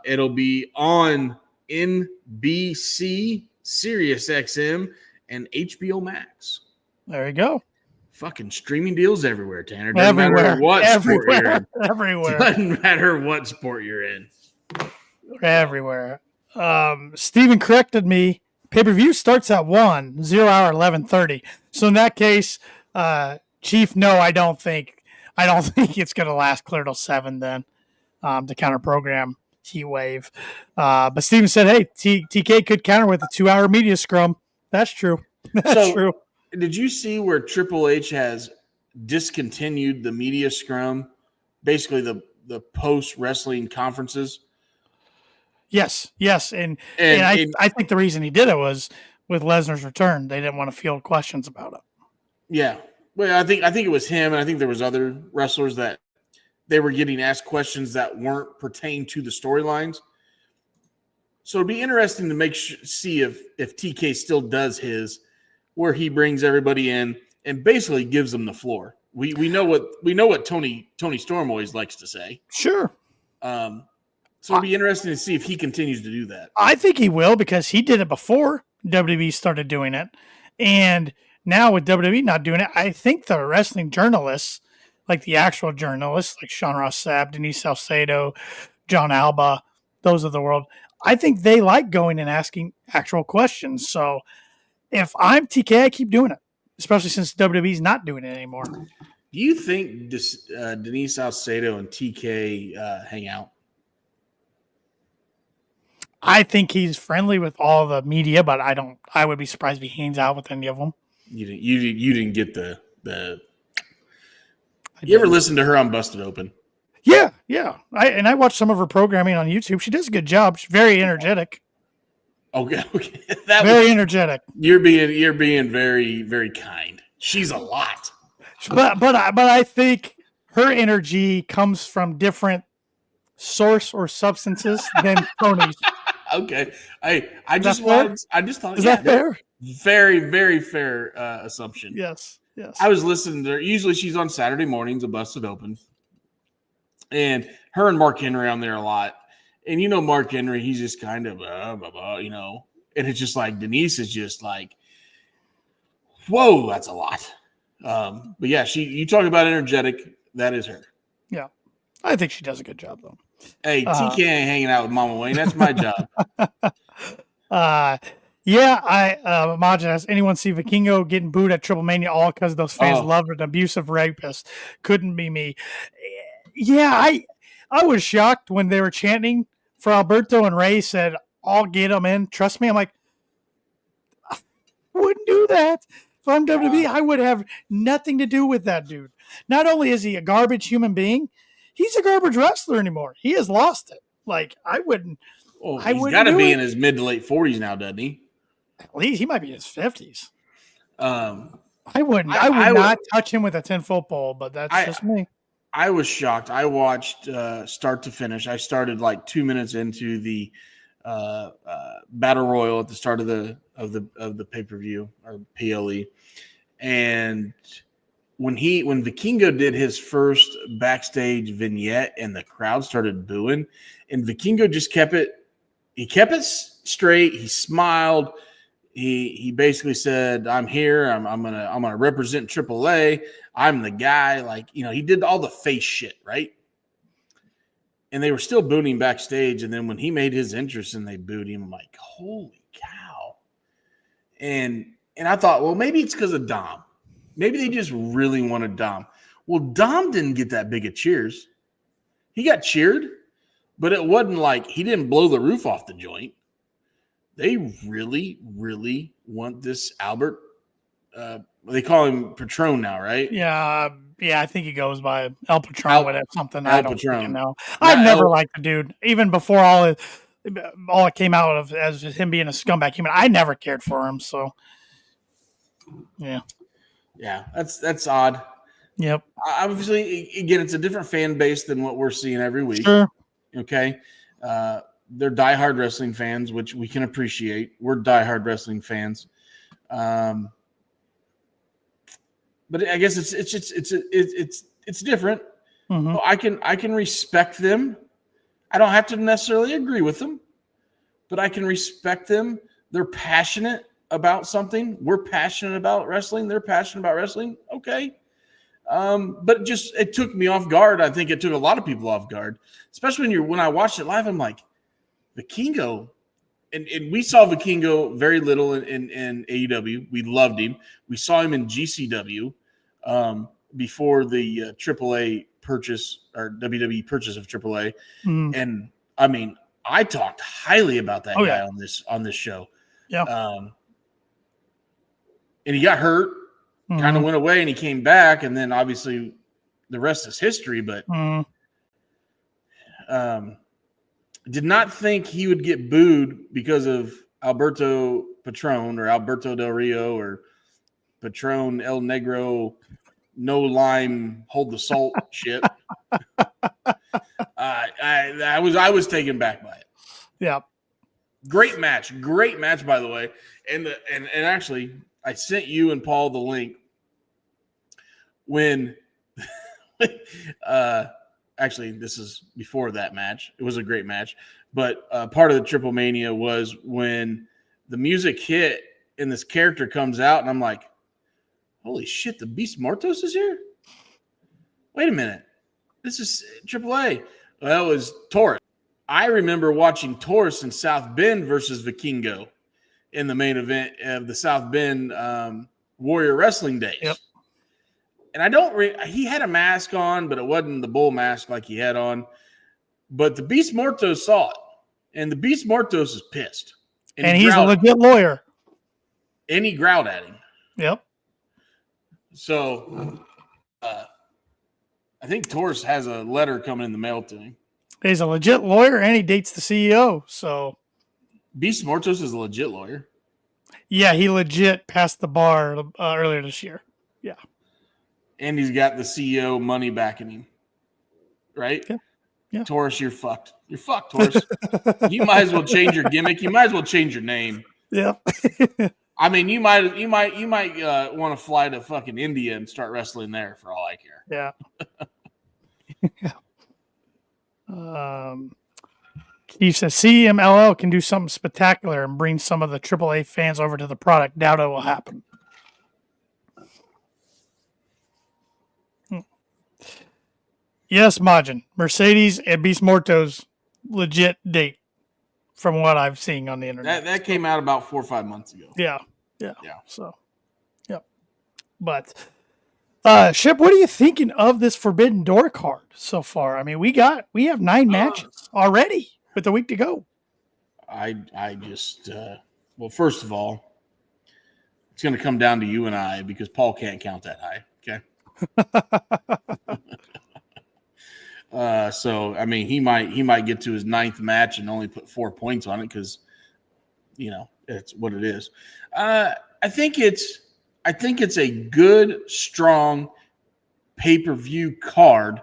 It'll be on NBC, Sirius XM, and HBO Max. There you go. Fucking streaming deals everywhere, Tanner. Everywhere. Matter what sport you're in. Everywhere. Doesn't matter what sport you're in. Everywhere. Steven corrected me. Pay-per-view starts at 1, 0 hour 11:30. So in that case, Chief, no, I don't think it's going to last clear till 7 then, to counter program Heat Wave. But Steven said, hey, TK could counter with a 2-hour media scrum. That's true. That's true. Did you see where Triple H has discontinued the media scrum, basically the post-wrestling conferences? Yes. And I think the reason he did it was with Lesnar's return. They didn't want to field questions about it. Yeah. Well, I think it was him, and I think there was other wrestlers that they were getting asked questions that weren't pertained to the storylines. So it'd be interesting to see if TK still does his, where he brings everybody in and basically gives them the floor. We know what Tony Storm always likes to say. Sure. So it'd be interesting to see if he continues to do that. I think he will, because he did it before WWE started doing it. And now with WWE not doing it, I think the wrestling journalists, like the actual journalists, like Sean Ross Sapp, Denise Salcedo, John Alba, those of the world, I think they like going and asking actual questions. So if I'm TK, I keep doing it, especially since WWE's not doing it anymore. Do you think Denise Salcedo and TK hang out? I think he's friendly with all the media, but I would be surprised if he hangs out with any of them. You didn't get the. You ever listen to her on Busted Open? Yeah. I watched some of her programming on YouTube. She does a good job. She's very energetic. Okay. Very energetic. You're being very, very kind. She's a lot. But I think her energy comes from different source or substances than Tony's. Okay. I just thought, is that fair? Very, very fair assumption. Yes. I was listening to her. Usually she's on Saturday mornings at Busted Open. And her and Mark Henry on there a lot. And Mark Henry, he's just kind of blah, blah, and it's just like Denise is just like, whoa, that's a lot. But yeah, you talk about energetic, that is her. Yeah. I think she does a good job though. Hey, TK ain't hanging out with Mama Wayne. That's my job. Majin asks, anyone see Vikingo getting booed at Triple Mania all because those fans loved an abusive rapist? Couldn't be me. Yeah, I was shocked when they were chanting for Alberto and Ray said, I'll get him in. Trust me. I'm like, I wouldn't do that. If I'm WWE, I would have nothing to do with that dude. Not only is he a garbage human being, he's a garbage wrestler anymore. He has lost it. Like, I wouldn't. Well, he's got to be in his mid to late 40s now, doesn't he? At least he might be in his 50s. I would not touch him with a 10-foot pole, but that's just me. I was shocked. I watched start to finish. I started like 2 minutes into the battle royal at the start of the pay-per-view or PLE, and when Vikingo did his first backstage vignette and the crowd started booing, and Vikingo just kept it. He kept it straight. He smiled. he basically said, "I'm here. I'm gonna represent AAA. I'm the guy." Like, he did all the face shit, right? And they were still booing him backstage. And then when he made his entrance and they booed him, I'm like, holy cow. And I thought, well, maybe it's because of Dom. Maybe they just really wanted Dom. Well, Dom didn't get that big of cheers. He got cheered, but it wasn't like he didn't blow the roof off the joint. They really, really want this Albert. They call him Patron now, right? Yeah, I think he goes by El Patron, whatever, something. I don't freaking know. I've never liked the dude, even before all it came out of as him being a scumbag human. I never cared for him, so yeah, that's odd. Yep. Obviously, again, it's a different fan base than what we're seeing every week. Sure. Okay. They're diehard wrestling fans, which we can appreciate. We're diehard wrestling fans. But I guess it's different. Mm-hmm. So I can respect them. I don't have to necessarily agree with them, but I can respect them. They're passionate about something. We're passionate about wrestling. They're passionate about wrestling. Okay. But it took me off guard. I think it took a lot of people off guard, especially when I watched it live. I'm like, Vikingo, and we saw Vikingo very little in AEW. We loved him. We saw him in GCW before the AAA purchase or WWE purchase of AAA. Mm-hmm. And I mean, I talked highly about that guy on this show. Yeah. And he got hurt. Mm-hmm. Kind of went away and he came back, and then obviously the rest is history. But did not think he would get booed because of Alberto Patron or Alberto Del Rio or Patron El Negro, no lime, hold the salt shit. I was taken back by it. Yeah. Great match, by the way. And actually, I sent you and Paul the link when actually this is before that match. It was a great match, but part of the Triple Mania was when the music hit and this character comes out, and I'm like, holy shit, the Beast Mortos is here? Wait a minute. This is AAA. Well, it was Taurus. I remember watching Taurus in South Bend versus Vikingo in the main event of the South Bend Warrior Wrestling Days. Yep. And he had a mask on, but it wasn't the bull mask like he had on. But the Beast Mortos saw it, and the Beast Mortos is pissed. And he's a legit lawyer. And he growled at him. Yep. So I think Taurus has a letter coming in the mail to him. He's a legit lawyer, and he dates the CEO. So Beast Mortos is a legit lawyer. Yeah, he legit passed the bar earlier this year. Yeah. And he's got the CEO money backing him. Right? Yeah. Taurus, you're fucked. You're fucked, Taurus. You might as well change your gimmick. You might as well change your name. Yeah. I mean, you might want to fly to fucking India and start wrestling there for all I care. Yeah. Keith says CMLL can do something spectacular and bring some of the AAA fans over to the product. Doubt it will happen. Yes, Majin. Mercedes and Beast Mortos legit date from what I've seen on the internet. That came out about 4 or 5 months ago. Yeah. So, yep. But, Shep, what are you thinking of this Forbidden Door card so far? I mean, we have 9 matches already with a week to go. I just, well, first of all, it's going to come down to you and I because Paul can't count that high. Okay. So I mean, he might get to his 9th match and only put 4 points on it because, it's what it is. I think it's a good, strong pay-per-view card.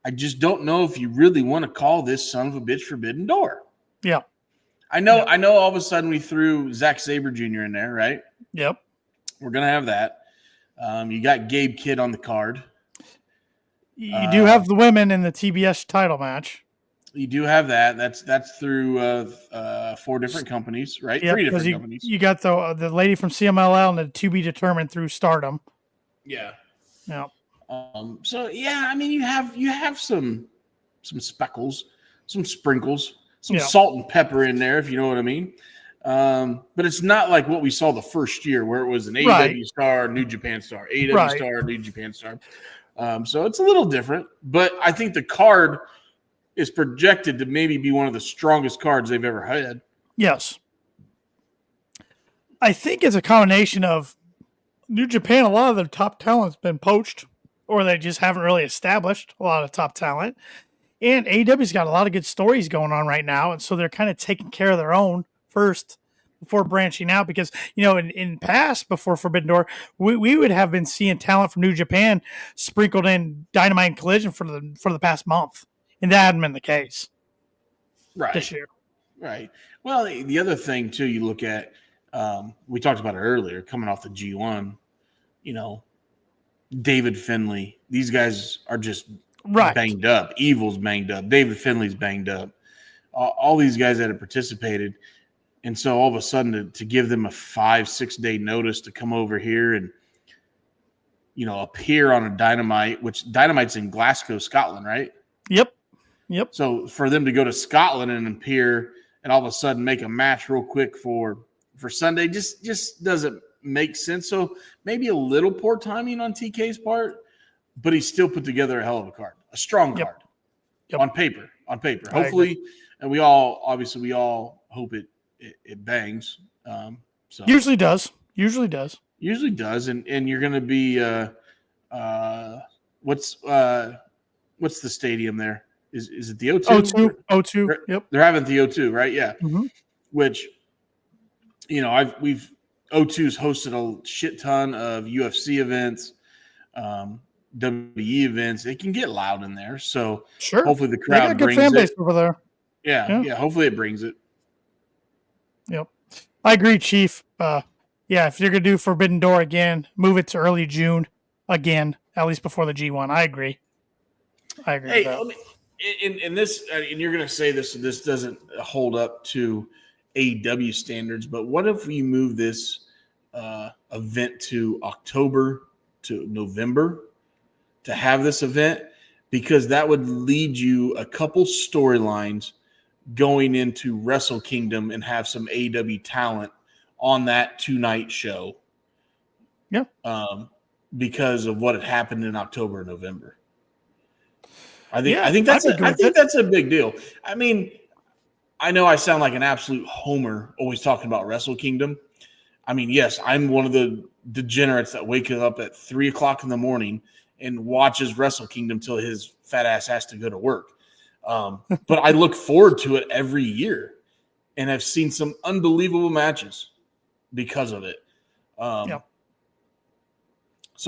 I just don't know if you really want to call this son of a bitch Forbidden Door. Yeah. I know all of a sudden we threw Zack Sabre Jr. in there, right? Yep. We're going to have that. You got Gabe Kidd on the card. You do have the women in the TBS title match. You do have that. That's through 4 different companies, right? Yeah, 3 different companies. You got the lady from CMLL and the to be determined through Stardom. Yeah. Yeah. So yeah, I mean, you have some speckles, some sprinkles, some salt and pepper in there, if you know what I mean. But it's not like what we saw the first year where it was an AEW star, New Japan star, AEW star, New Japan star. So it's a little different, but I think the card is projected to maybe be one of the strongest cards they've ever had. Yes. I think it's a combination of New Japan. A lot of their top talent's been poached, or they just haven't really established a lot of top talent. And AEW's got a lot of good stories going on right now, and so they're kind of taking care of their own first before branching out. Because in past, before Forbidden Door, we would have been seeing talent from New Japan sprinkled in Dynamite and Collision for the past month, and that hadn't been the case this year. Right. Well, the other thing too, you look at, we talked about it earlier, coming off the G1, David Finlay, these guys are just banged up. Evil's banged up. David Finlay's banged up. All these guys that have participated. And so all of a sudden to give them a 5-6 day notice to come over here and, appear on a Dynamite, which Dynamite's in Glasgow, Scotland, right? Yep. So for them to go to Scotland and appear and all of a sudden make a match real quick for Sunday just doesn't make sense. So maybe a little poor timing on TK's part, but he still put together a hell of a card, a strong card on paper. Hopefully, and we all hope it bangs. So usually does. And you're going to be what's the stadium there? Is it the O2? O2. Yep. They're having the O2, right? Yeah. Mm-hmm. Which, O2's hosted a shit ton of UFC events, WWE events. It can get loud in there. So hopefully the crowd brings it. They got good fan base over there. Yeah. Hopefully it brings it. Yep. I agree, Chief. If you're going to do Forbidden Door again, move it to early June again, at least before the G1. I agree. Hey, with that. In this, and you're going to say this doesn't hold up to AEW standards, but what if we move this event to October to November to have this event? Because that would lead you a couple storylines going into Wrestle Kingdom and have some AEW talent on that 2-night show. Yeah. Because of what had happened in October and November. I think that's a big deal. I mean, I know I sound like an absolute homer always talking about Wrestle Kingdom. I mean, yes, I'm one of the degenerates that wake up at 3:00 in the morning and watches Wrestle Kingdom till his fat ass has to go to work. But I look forward to it every year and have seen some unbelievable matches because of it. So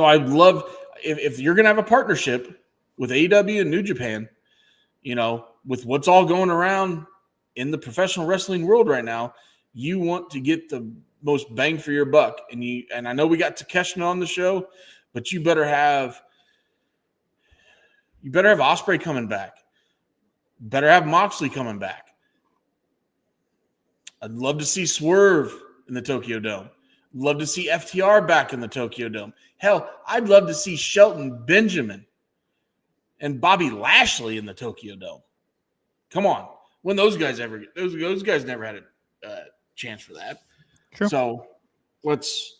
I'd love if you're going to have a partnership with AEW and New Japan, with what's all going around in the professional wrestling world right now, you want to get the most bang for your buck. And I know we got Takeshita on the show, but you better have Ospreay coming back. Better have Moxley coming back. I'd love to see Swerve in the Tokyo Dome. Love to see FTR back in the Tokyo Dome. Hell, I'd love to see Shelton Benjamin and Bobby Lashley in the Tokyo Dome. Come on. When those guys those guys never had a chance for that. True. So let's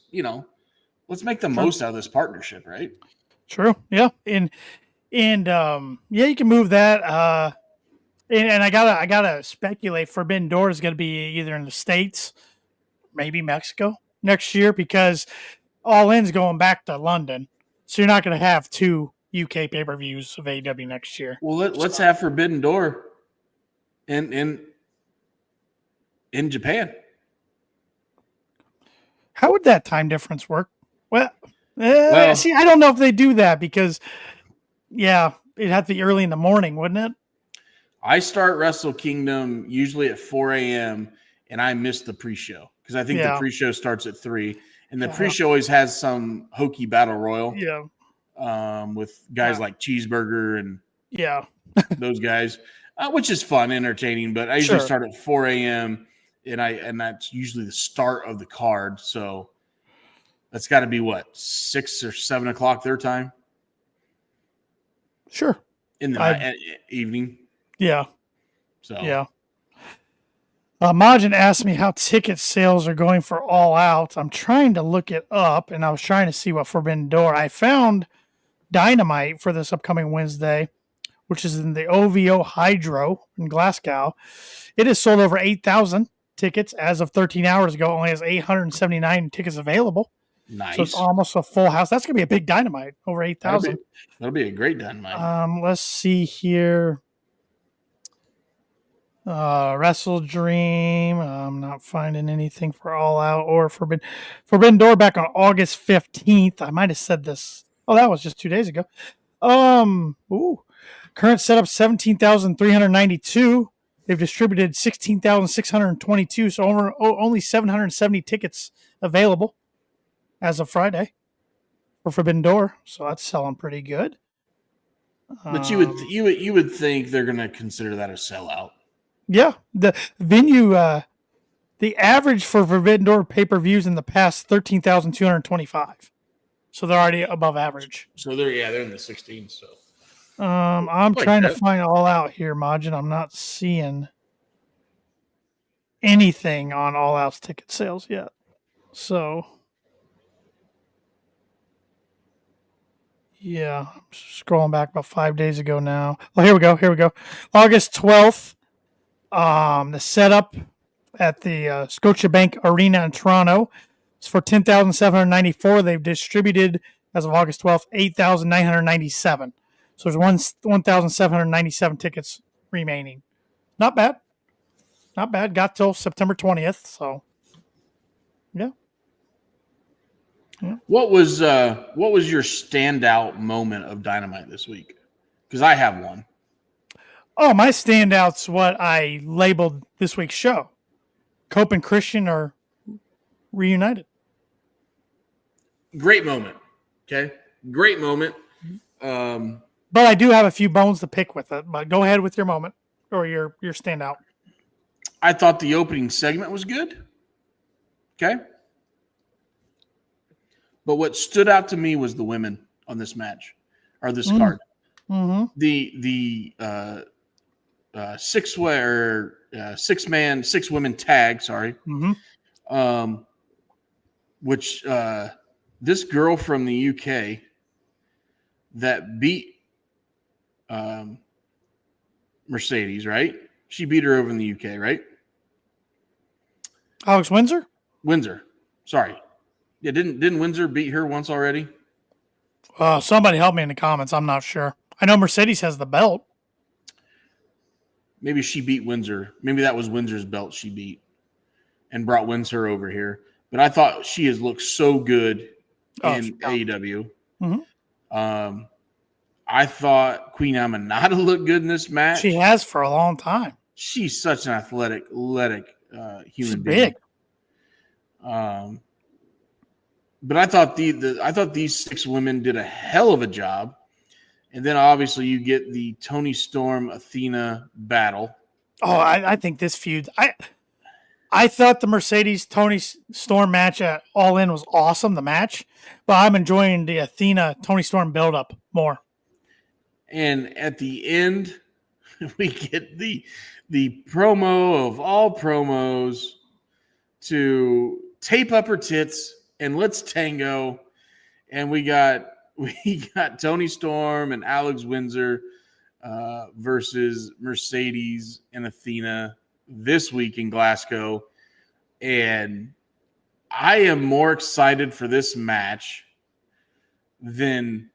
make the most out of this partnership, right? True. Yeah. And you can move that. And I gotta speculate Forbidden Door is gonna be either in the States, maybe Mexico next year, because All In's going back to London. So you're not gonna have 2 UK pay-per-views of AEW next year. Well, let's have Forbidden Door in Japan. How would that time difference work? Well, see, I don't know if they do that because, it'd have to be early in the morning, wouldn't it? I start Wrestle Kingdom usually at 4 a.m. and I miss the pre-show because I think the pre-show starts at 3, and the pre-show always has some hokey battle royal. Yeah. With guys like Cheeseburger and those guys. which is fun, entertaining. But I usually Sure. start at 4 a.m. and that's usually the start of the card. So that's got to be what, 6 or 7 o'clock their time Sure. in the evening. Yeah. So Yeah. Majin asked me how ticket sales are going for All Out. I'm trying to look it up, and I was trying to see what Forbidden Door. I found Dynamite for this upcoming Wednesday, which is in the OVO Hydro in Glasgow. It has sold over 8,000 tickets as of 13 hours ago. It only has 879 tickets available. nice. So it's almost a full house. That's going to be a big Dynamite, over 8,000. That'll be a great Dynamite. Let's see here. Wrestle Dream. I'm not finding anything for All Out or Forbidden Door back on August 15th. I might have said this. Oh, that was just 2 days ago. Current setup 17,392. They've distributed 16,622. So only 770 tickets available as of Friday for Forbidden Door. So that's selling pretty good. But you would think they're going to consider that a sellout. Yeah, the venue, the average for Forbidden Door pay-per-views in the past 13,225. So they're already above average. So they're in the 16s. So I'm trying to find All Out here, Majin. I'm not seeing anything on All Out's ticket sales yet. So yeah, I'm scrolling back about 5 days ago now. Oh, here we go. August 12th. The setup at the Scotiabank Arena in Toronto is for 10,794. They've distributed, as of August 12th, 8,997. So there's 1,797 tickets remaining. Not bad. Got till September 20th. So, yeah. What was your standout moment of Dynamite this week? Because I have one. Oh, my standout's what I labeled this week's show. Cope and Christian are reunited. Great moment. Okay. Great moment. But I do have a few bones to pick with it. But go ahead with your moment or your standout. I thought the opening segment was good. Okay. But what stood out to me was the women on this match or this card. Mm-hmm. The 6 women tag, sorry. Mm-hmm. Which this girl from the UK that beat Mercedes, right? She beat her over in the UK, right? Alex Windsor? Windsor. Sorry. Yeah, didn't Windsor beat her once already? Somebody help me in the comments. I'm not sure. I know Mercedes has the belt. Maybe she beat Windsor. Maybe that was Windsor's belt she beat and brought Windsor over here. But I thought she has looked so good in AEW. Mm-hmm. I thought Queen Aminata looked good in this match. She has for a long time. She's such an athletic human She's being. big. But I thought these 6 women did a hell of a job. And then obviously you get the Toni Storm Athena battle. Oh, I think this feud. I thought the Mercedes Toni Storm match at All In was awesome, the match, but I'm enjoying the Athena Toni Storm build-up more. And at the end, we get the promo of all promos to tape up her tits and let's tango. And we got Toni Storm and Alex Windsor versus Mercedes and Athena this week in Glasgow. And I am more excited for this match than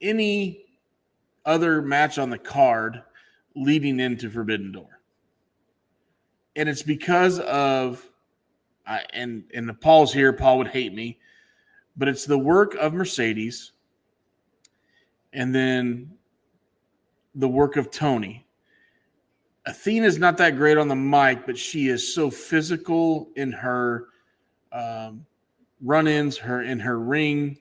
any other match on the card leading into Forbidden Door. And it's because of, and Paul's here, Paul would hate me, but it's the work of Mercedes and then the work of Toni. Athena's not that great on the mic, but she is so physical in her run-ins, in her ring.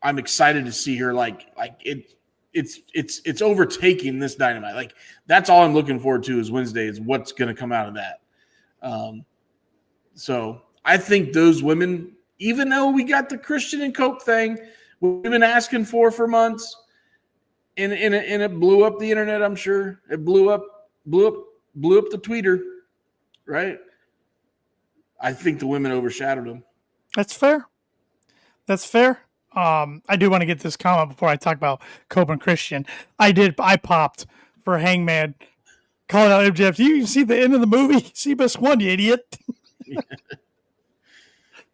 I'm excited to see her like it. it's overtaking this Dynamite. Like, that's all I'm looking forward to is Wednesday, is what's going to come out of that. So I think those women, even though we got the Christian and Cope thing we've been asking for months, and it blew up the internet, I'm sure. It blew up the Twitter, right? I think the women overshadowed them. That's fair. I do want to get this comment before I talk about Copeland Christian. I popped for Hangman calling out MJF. You see the end of the movie? Seabass won, you idiot.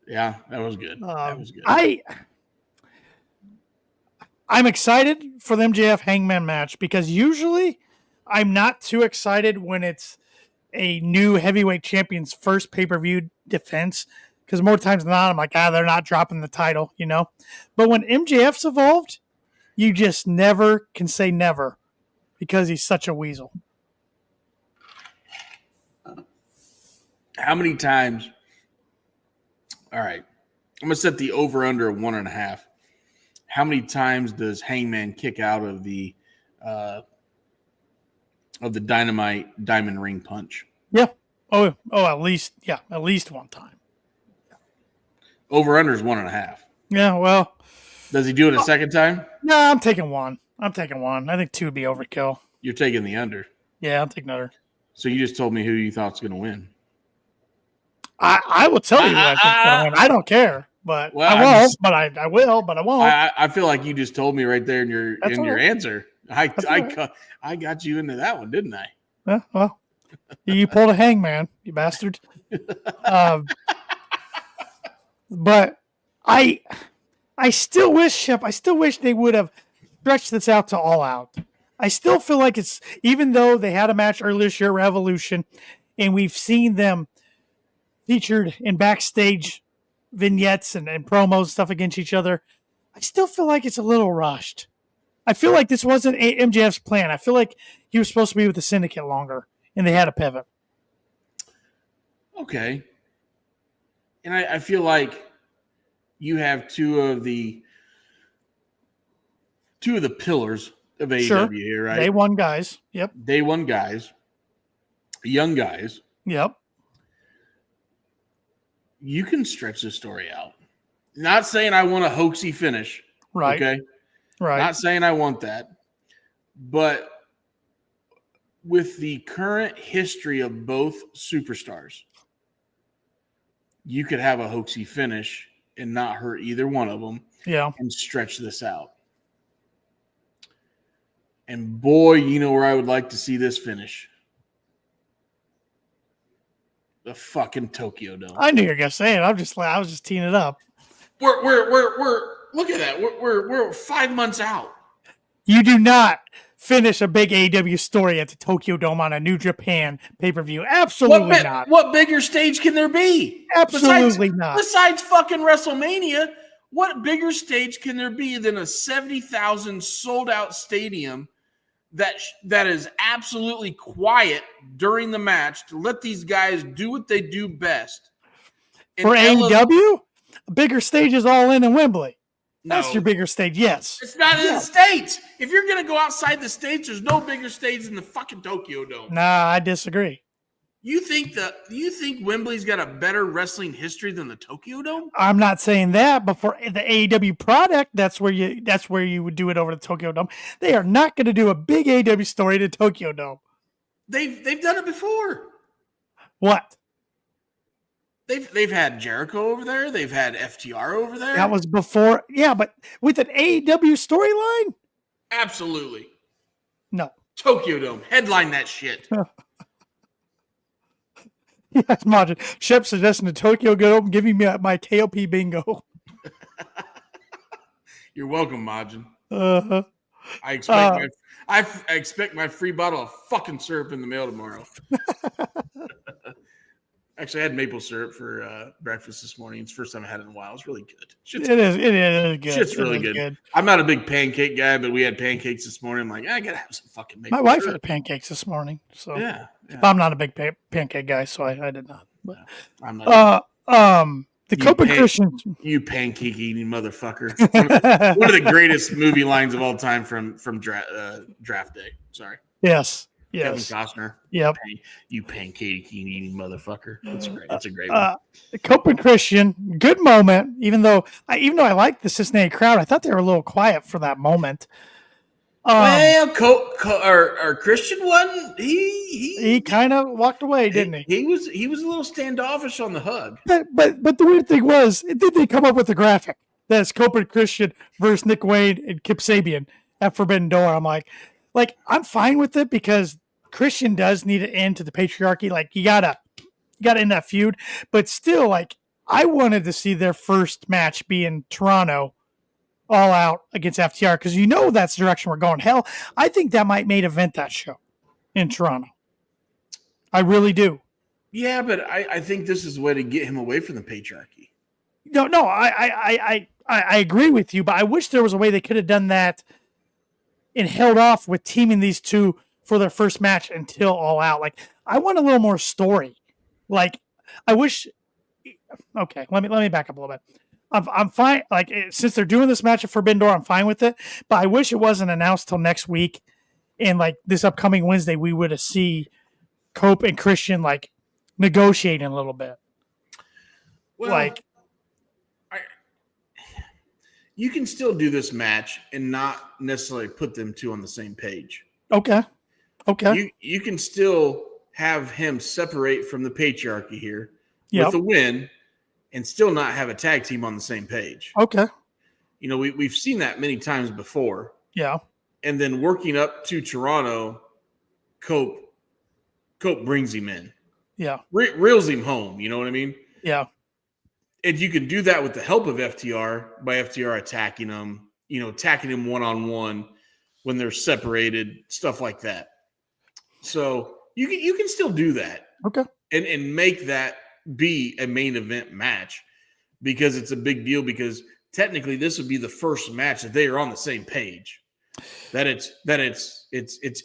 Yeah, that was good. That was good. I'm excited for the MJF Hangman match because usually I'm not too excited when it's a new heavyweight champion's first pay-per-view defense, because more times than not, I'm like, they're not dropping the title, you know? But when MJF's involved, you just never can say never because he's such a weasel. How many times? All right. I'm going to set the over-under of 1.5. How many times does Hangman kick out of the Dynamite Diamond Ring Punch? Yeah. Oh, at least one time. Over-under is 1.5. Yeah, well. Does he do it a second time? No, I'm taking one. I think 2 would be overkill. You're taking the under. Yeah, I'm taking under. So you just told me who you thought's going to win. I will tell you what I think's going to win. I don't care, but I won't. I will, but I won't. I feel like you just told me right there in your answer. I got you into that one, didn't I? Yeah, well, you pulled a Hangman, you bastard. But I still wish, Shep, they would have stretched this out to All Out. I still feel like it's, even though they had a match earlier this year, Revolution, and we've seen them featured in backstage vignettes and promos and stuff against each other, I still feel like it's a little rushed. I feel like this wasn't MJF's plan. I feel like he was supposed to be with the Syndicate longer, and they had a pivot. Okay. And I feel like you have two of the pillars of AEW here, right? Day one guys. Yep. Day one guys. Young guys. Yep. You can stretch the story out. Not saying I want a hoaxy finish. Right. Okay. Right. Not saying I want that. But with the current history of both superstars, you could have a hoaxy finish and not hurt either one of them. Yeah. And stretch this out. And boy, you know where I would like to see this finish. The fucking Tokyo Dome. I knew you were gonna say it. I was just teeing it up. We're look at that. We're 5 months out. You do not finish a big AEW story at the Tokyo Dome on a New Japan pay-per-view. Absolutely not. What bigger stage can there be? Absolutely not. Besides fucking WrestleMania, what bigger stage can there be than a 70,000 sold-out stadium that is absolutely quiet during the match to let these guys do what they do best? For AEW, a bigger stage is All In Wembley. That's your bigger stage, yes. It's not in the States. If you're going to go outside the States, there's no bigger stage than the fucking Tokyo Dome. Nah, I disagree. You think Wembley's got a better wrestling history than the Tokyo Dome? I'm not saying that, but for the AEW product, that's where you would do it over the Tokyo Dome. They are not going to do a big AEW story to Tokyo Dome. They've done it before. What? They've had Jericho over there. They've had FTR over there. That was before. Yeah, but with an AEW storyline? Absolutely. No. Tokyo Dome. Headline that shit. Yes, Majin. Shep suggesting the Tokyo Dome. Give me my KOP bingo. You're welcome, Majin. Uh-huh. I expect my free bottle of fucking syrup in the mail tomorrow. Actually, I had maple syrup for breakfast this morning. It's the first time I had it in a while. It's really good. It is good. Shit's really good. I'm not a big pancake guy, but we had pancakes this morning. I'm like, I gotta have some fucking maple syrup. My wife had pancakes this morning. So yeah. I'm not a big pancake guy, so I did not. But, I'm not. The Copeland Christian. You pancake eating motherfucker. One of the greatest movie lines of all time from Draft Day. Sorry. Yes. Kevin Costner. Yep. You pancake eating motherfucker. It's a great one. The Copeland Christian, good moment. Even though I liked the Cincinnati crowd, I thought they were a little quiet for that moment. Well, Christian wasn't. He kind of walked away, didn't he? He was a little standoffish on the hug. But the weird thing was, did they come up with a graphic that's Copeland Christian versus Nick Wayne and Kip Sabian at Forbidden Door? I'm like I'm fine with it because Christian does need an end to the patriarchy. Like you gotta end that feud, but still, like I wanted to see their first match be in Toronto. All out against FTR because that's the direction we're going. Hell, I think that might main event that show in Toronto. I really do. Yeah, but I think this is a way to get him away from the patriarchy. No, I agree with you, but I wish there was a way they could have done that and held off with teaming these two for their first match until All Out. Like I want a little more story. Like I wish. Okay, let me back up a little bit. I'm fine. Like since they're doing this match at Forbidden Door, I'm fine with it. But I wish it wasn't announced till next week, and like this upcoming Wednesday, we would have see Cope and Christian like negotiating a little bit. Well, you can still do this match and not necessarily put them two on the same page. Okay. You can still have him separate from the patriarchy here with a win. And still not have a tag team on the same page. Okay. We've seen that many times before. Yeah. And then working up to Toronto, Cope brings him in. Yeah. Reels him home. You know what I mean? Yeah. And you can do that with the help of FTR by FTR attacking him, attacking him one-on-one when they're separated, stuff like that. So you can still do that. Okay. And make that be a main event match because it's a big deal because technically this would be the first match that they are on the same page. That it's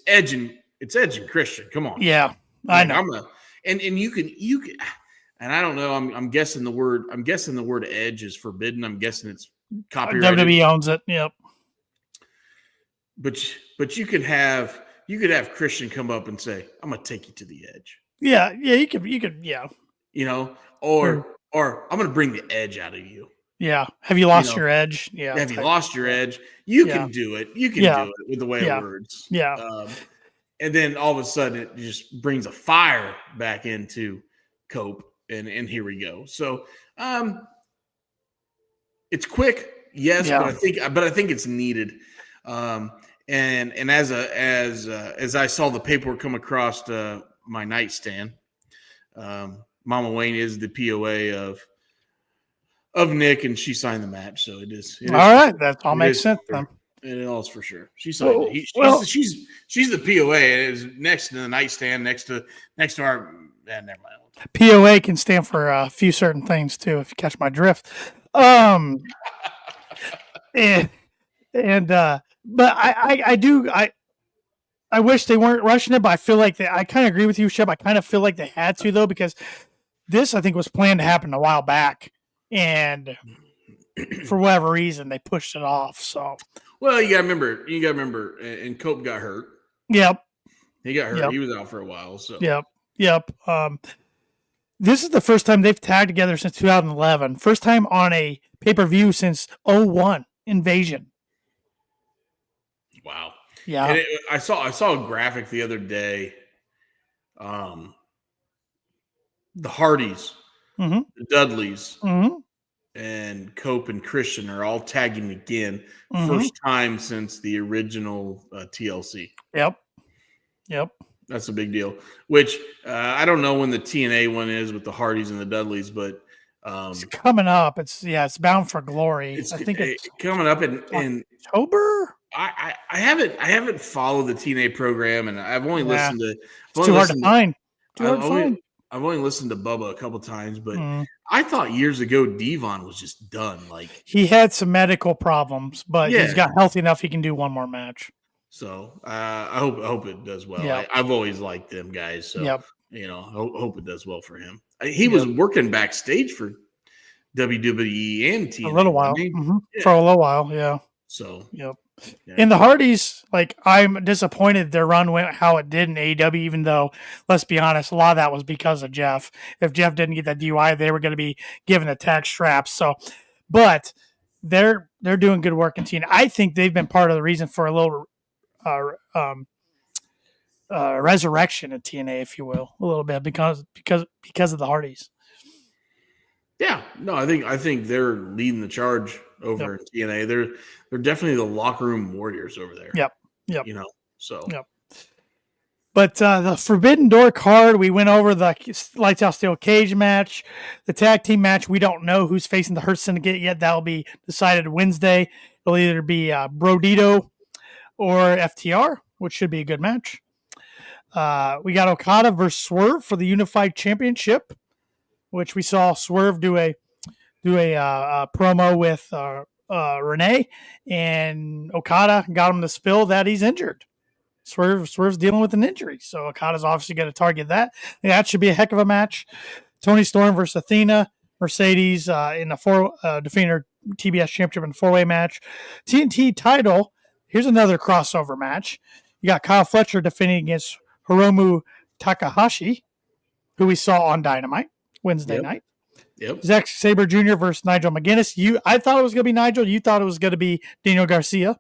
Edge and Christian. Come on. Yeah. I know. And you can and I don't know, I'm guessing the word Edge is forbidden. I'm guessing it's copyrighted. WWE owns it. Yep. But you could have Christian come up and say, "I'm going to take you to the edge." Yeah, you could yeah. Or I'm going to bring the edge out of you. Yeah. Have you lost your edge? Yeah. Have you lost your edge? You can do it. You can do it with the way it words. Yeah. And then all of a sudden it just brings a fire back into Cope and here we go. So it's quick, yes, but I think it's needed. And as I saw the paperwork come across my nightstand, Mama Wayne is the POA of Nick, and she signed the match, so it is all right. That all makes sense then. It all is for sure. She signed it. She's the POA. It is next to the nightstand, next to our. Never mind. POA can stand for a few certain things too, if you catch my drift. But I wish they weren't rushing it, but I feel like I kind of agree with you, Shep. I kind of feel like they had to though, because this I think was planned to happen a while back, and for whatever reason they pushed it off. So, well, you gotta remember, and Cope got hurt. Yep, he got hurt. Yep. He was out for a while. So, yep. This is the first time they've tagged together since 2011. First time on a pay-per-view since 2001 Invasion. Wow. Yeah. And I saw a graphic the other day. The Hardys, the Dudleys, and Cope and Christian are all tagging again. First time since the original TLC. Yep. That's a big deal. Which I don't know when the TNA one is with the Hardys and the Dudleys, but it's coming up. It's Bound for Glory. I think it's coming up in October. I haven't followed the TNA program, and I've only listened to. It's too hard to find. I've only listened to Bubba a couple times, but I thought years ago Devon was just done. Like he had some medical problems, but he's got healthy enough he can do one more match. So I hope it does well. Yep. I've always liked them guys, so hope it does well for him. He was working backstage for WWE and TNA. A little while. Yeah. For a little while, yeah. So, yep. Yeah. In the Hardys, like, I'm disappointed their run went how it did in AEW, even though, let's be honest, a lot of that was because of Jeff. If Jeff didn't get that DUI, they were going to be given the tag straps. So, but they're doing good work in TNA. I think they've been part of the reason for a little resurrection in TNA, if you will, a little bit because of the Hardys. Yeah, no, I think they're leading the charge over in TNA. They're definitely the locker room warriors over there. Yep. You know, so. Yep. But the Forbidden Door card, we went over the Lights Out Steel Cage match, the tag team match. We don't know who's facing the Hurt Syndicate yet. That'll be decided Wednesday. It'll either be Brodito or FTR, which should be a good match. We got Okada versus Swerve for the Unified Championship, which we saw Swerve do a promo with Renee, and Okada got him to spill that he's injured. Swerve's dealing with an injury, so Okada's obviously going to target that. That should be a heck of a match. Toni Storm versus Athena, Mercedes in the defending her TBS Championship in a 4-way match. TNT title. Here's another crossover match. You got Kyle Fletcher defending against Hiromu Takahashi, who we saw on Dynamite Wednesday night. Yep. Zack Sabre Jr. versus Nigel McGuinness. I thought it was going to be Nigel. You thought it was going to be Daniel Garcia.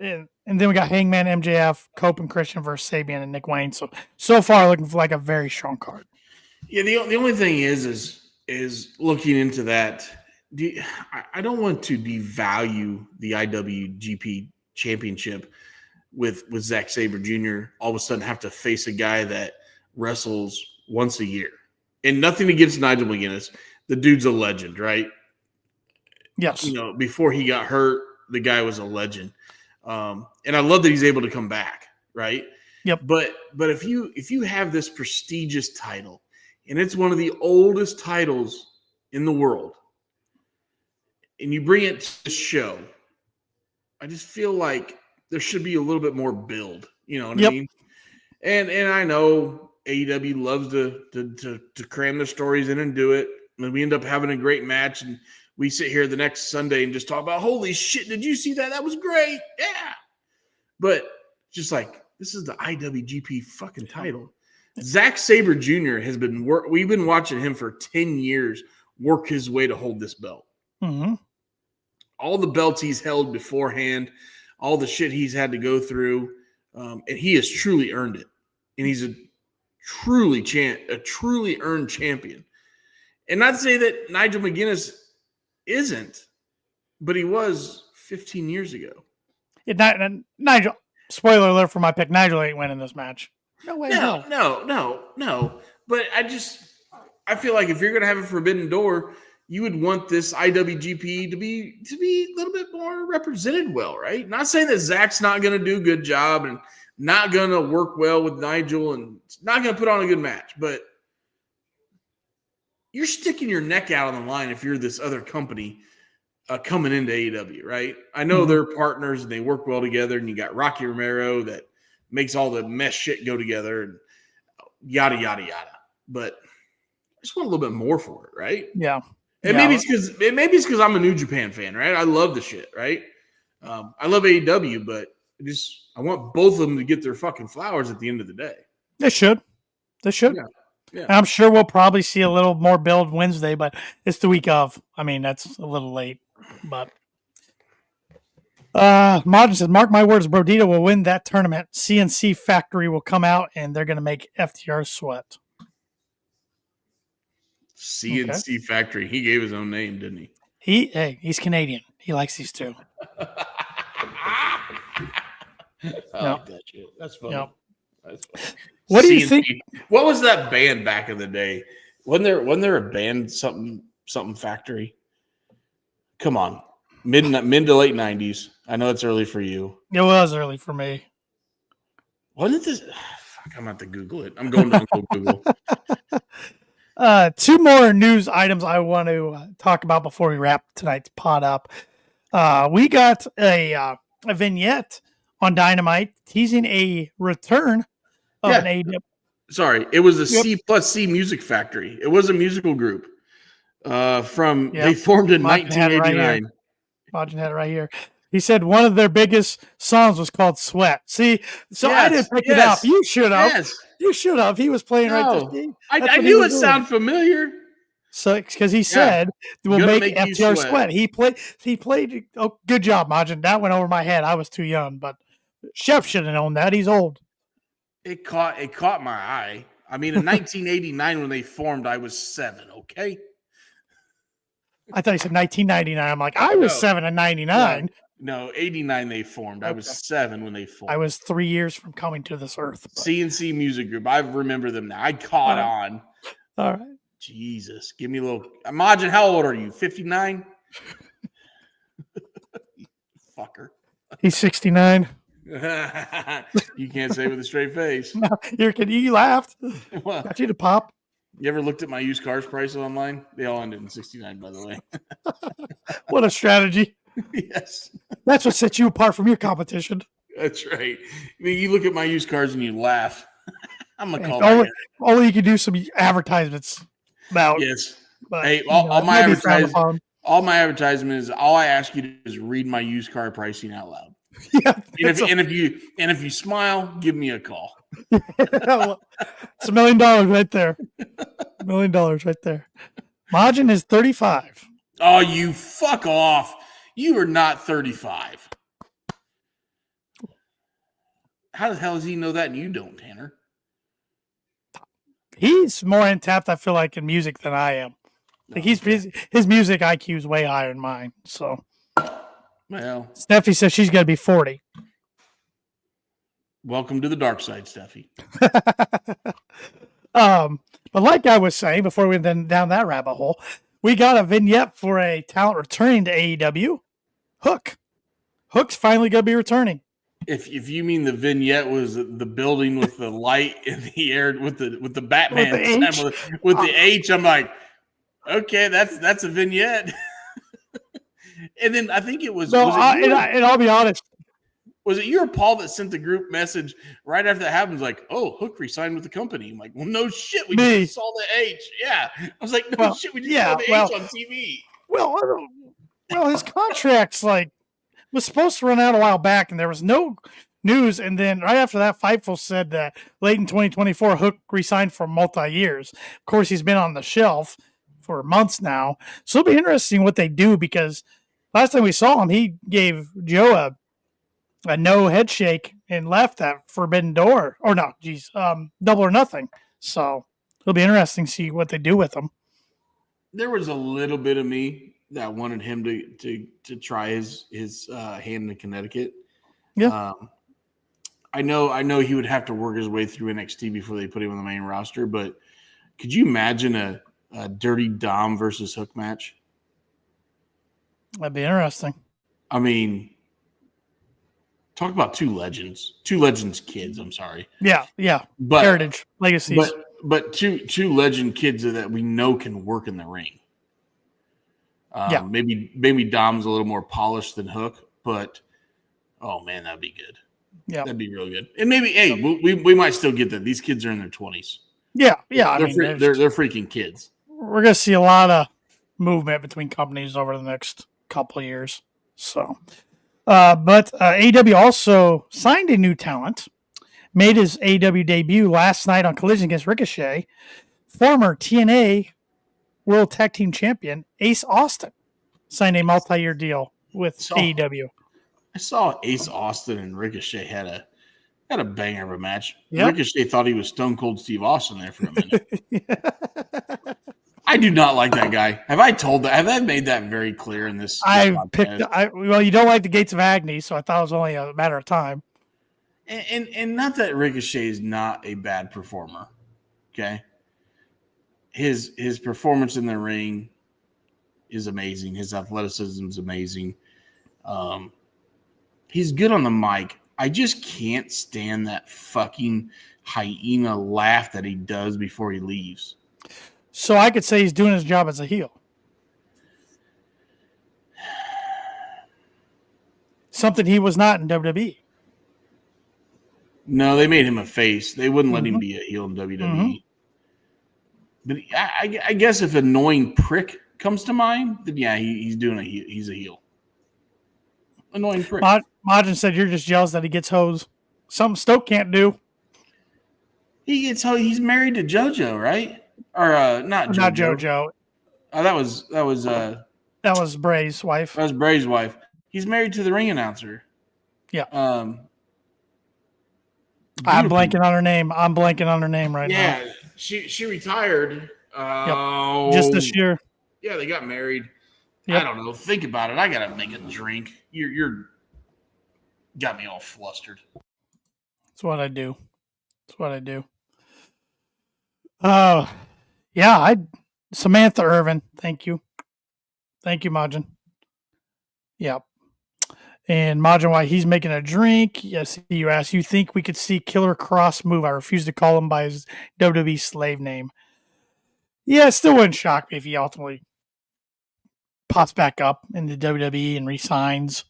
And then we got Hangman, MJF, Copeland, Christian versus Sabian and Nick Wayne. So far looking for like a very strong card. Yeah, the only thing is looking into that. I don't want to devalue the IWGP Championship with Zack Sabre Jr. all of a sudden have to face a guy that wrestles once a year. And nothing against Nigel McGuinness. The dude's a legend, right? Yes. You know, before he got hurt, the guy was a legend. And I love that he's able to come back, right? Yep. But if you have this prestigious title, and it's one of the oldest titles in the world, and you bring it to the show, I just feel like there should be a little bit more build. You know what I mean? And I know AEW loves to cram their stories in and do it, and we end up having a great match, and we sit here the next Sunday and just talk about, holy shit, did you see that? That was great. Yeah. But just like, this is the IWGP fucking title. Zack Sabre Jr. has been we've been watching him for 10 years work his way to hold this belt. Mm-hmm. All the belts he's held beforehand, all the shit he's had to go through, and he has truly earned it. And he's a truly earned champion. And not to say that Nigel McGuinness isn't, but he was 15 years ago. Nigel, spoiler alert for my pick, Nigel ain't winning this match. No way. No. But I feel like if you're going to have a Forbidden Door, you would want this IWGP to be a little bit more represented well, right? Not saying that Zach's not going to do a good job and not going to work well with Nigel and not going to put on a good match, but you're sticking your neck out on the line if you're this other company coming into AEW, right? I know they're partners and they work well together, and you got Rocky Romero that makes all the mess shit go together and yada, yada, yada. But I just want a little bit more for it, right? Yeah. And maybe it's because I'm a New Japan fan, right? I love the shit, right? I love AEW, but I want both of them to get their fucking flowers at the end of the day. They should. Yeah. I'm sure we'll probably see a little more build Wednesday, but it's the week of. I mean, that's a little late. But Modern says, mark my words, Brodito will win that tournament. CNC Factory will come out, and they're going to make FTR sweat. CNC Factory. He gave his own name, didn't he? He's Canadian. He likes these two. I like that shit. That's funny. Yep. That's funny. What do you think? What was that band back in the day? Wasn't there a band something Factory? Come on, mid to late 90s. I know it's early for you. It was early for me. Wasn't this? Fuck, I'm about to Google it. I'm going to Google. Two more news items I want to talk about before we wrap tonight's pod up. We got a vignette on Dynamite teasing a return of an AEW. Sorry, it was a Yep. C+C Music Factory. It was a musical group. They formed in Martin had it right here. 1989. Martin had it right here. He said one of their biggest songs was called "Sweat." See, so I didn't pick it up. You should have. Yes. You should have. He was playing right there. No, See? I knew it sounded familiar. So, because he said we'll Gonna make make you FTR sweat. sweat. He played. Oh, good job, Majin. That went over my head. I was too young, but Shep should have known that. He's old. It caught my eye. I mean, in 1989 when they formed, I was 7. Okay. I thought he said 1999. I'm like, I was 7 in 99. No, 89 they formed. I was 7 when they formed. I was 3 years from coming to this earth. But. CNC Music Group. I remember them now. I caught on. All right. Jesus. Give me a little. Imagine, how old are you? 59? Fucker. He's 69. You can't say with a straight face. No, you laughed. Well, Got you to pop. You ever looked at my used cars prices online? They all ended in 69, by the way. What a strategy. Yes. That's what sets you apart from your competition. That's right. I mean, you look at my used cars and you laugh. I'm going to call that. Only you can do some advertisements about. Yes. But, hey, all my advertisement is all I ask you to do is read my used car pricing out loud. Yeah. And if you smile, give me a call. It's $1 million right there. $1 million right there. Majin is 35. Oh, you fuck off. You are not 35. How the hell does he know that and you don't, Tanner? He's more intact, I feel like, in music than I am. Like his music IQ is way higher than mine. So, well, Steffi says she's got to be 40. Welcome to the dark side, Steffi. But like I was saying before we went down that rabbit hole, we got a vignette for a talent returning to AEW. Hook. Hook's finally going to be returning. If you mean the vignette was the building with the light in the air with the Batman with the H, I'm like, okay, that's a vignette. And then I think it was. No, and I'll be honest. Was it you or Paul that sent the group message right after that happens? Like, oh, Hook resigned with the company. I'm like, well, no shit, we just saw the H. Yeah, I was like, no shit, we just saw the H on TV. Well, his contract's was supposed to run out a while back, and there was no news. And then right after that, Fightful said that late in 2024, Hook resigned for multi-years. Of course, he's been on the shelf for months now. So it'll be interesting what they do, because last time we saw him, he gave Joe a no head shake and left that Forbidden Door. Or no, Double or Nothing. So it'll be interesting to see what they do with him. There was a little bit of me that wanted him to try his hand in Connecticut. Yeah. I know he would have to work his way through NXT before they put him on the main roster, but could you imagine a Dirty Dom versus Hook match? That'd be interesting. I mean, talk about two legends kids. I'm sorry. Yeah. But heritage, legacies. But two legend kids that we know can work in the ring. Maybe Dom's a little more polished than Hook, but oh man, that'd be good. Yeah, that'd be real good. And maybe we might still get that. These kids are in their 20s. Yeah. They're freaking kids. We're gonna see a lot of movement between companies over the next couple of years. So, but AEW also signed a new talent, made his AEW debut last night on Collision against Ricochet. Former TNA World Tag Team Champion Ace Austin signed a multi-year deal with AEW. I saw Ace Austin and Ricochet had a banger of a match. Yep. Ricochet thought he was Stone Cold Steve Austin there for a minute. I do not like that guy. Have I made that very clear in this? Well, you don't like the Gates of Agony, so I thought it was only a matter of time. And not that Ricochet is not a bad performer. Okay. His performance in the ring is amazing. His athleticism is amazing. He's good on the mic. I just can't stand that fucking hyena laugh that he does before he leaves. So I could say he's doing his job as a heel. Something he was not in WWE. No, they made him a face. They wouldn't let him be a heel in WWE. But I guess if annoying prick comes to mind, then yeah, he's a heel. Annoying prick. Majin said you're just jealous that he gets hosed. Something Stoke can't do. He's married to JoJo, right? Or not JoJo. Oh, that was Bray's wife. That was Bray's wife. He's married to the ring announcer. Yeah. I'm blanking on her name. Right now. Yeah, she retired. Just this year. Yeah, they got married. Yep. I don't know. Think about it. I gotta make a drink. You're got me all flustered. That's what I do. Yeah. Samantha Irvin. Thank you, Majin. Yeah. And Majin, why he's making a drink? Yes, you asked. You think we could see Killer Cross move? I refuse to call him by his WWE slave name. Yeah, it still wouldn't shock me if he ultimately pops back up in the WWE and resigns,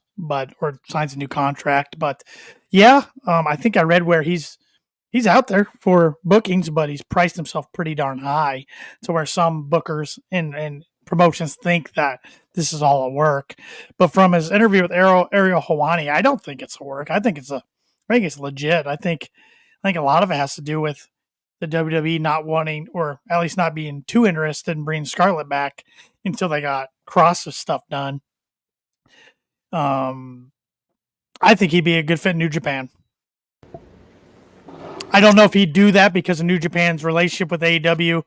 or signs a new contract. But yeah, I think I read where he's out there for bookings, but he's priced himself pretty darn high to where some bookers and promotions think that this is all a work. But from his interview with Ariel Helwani, I don't think it's a work. I think it's legit. I think a lot of it has to do with the WWE not wanting, or at least not being too interested in bringing Scarlett back until they got Cross's stuff done. I think he'd be a good fit in New Japan. I don't know if he'd do that because of New Japan's relationship with AEW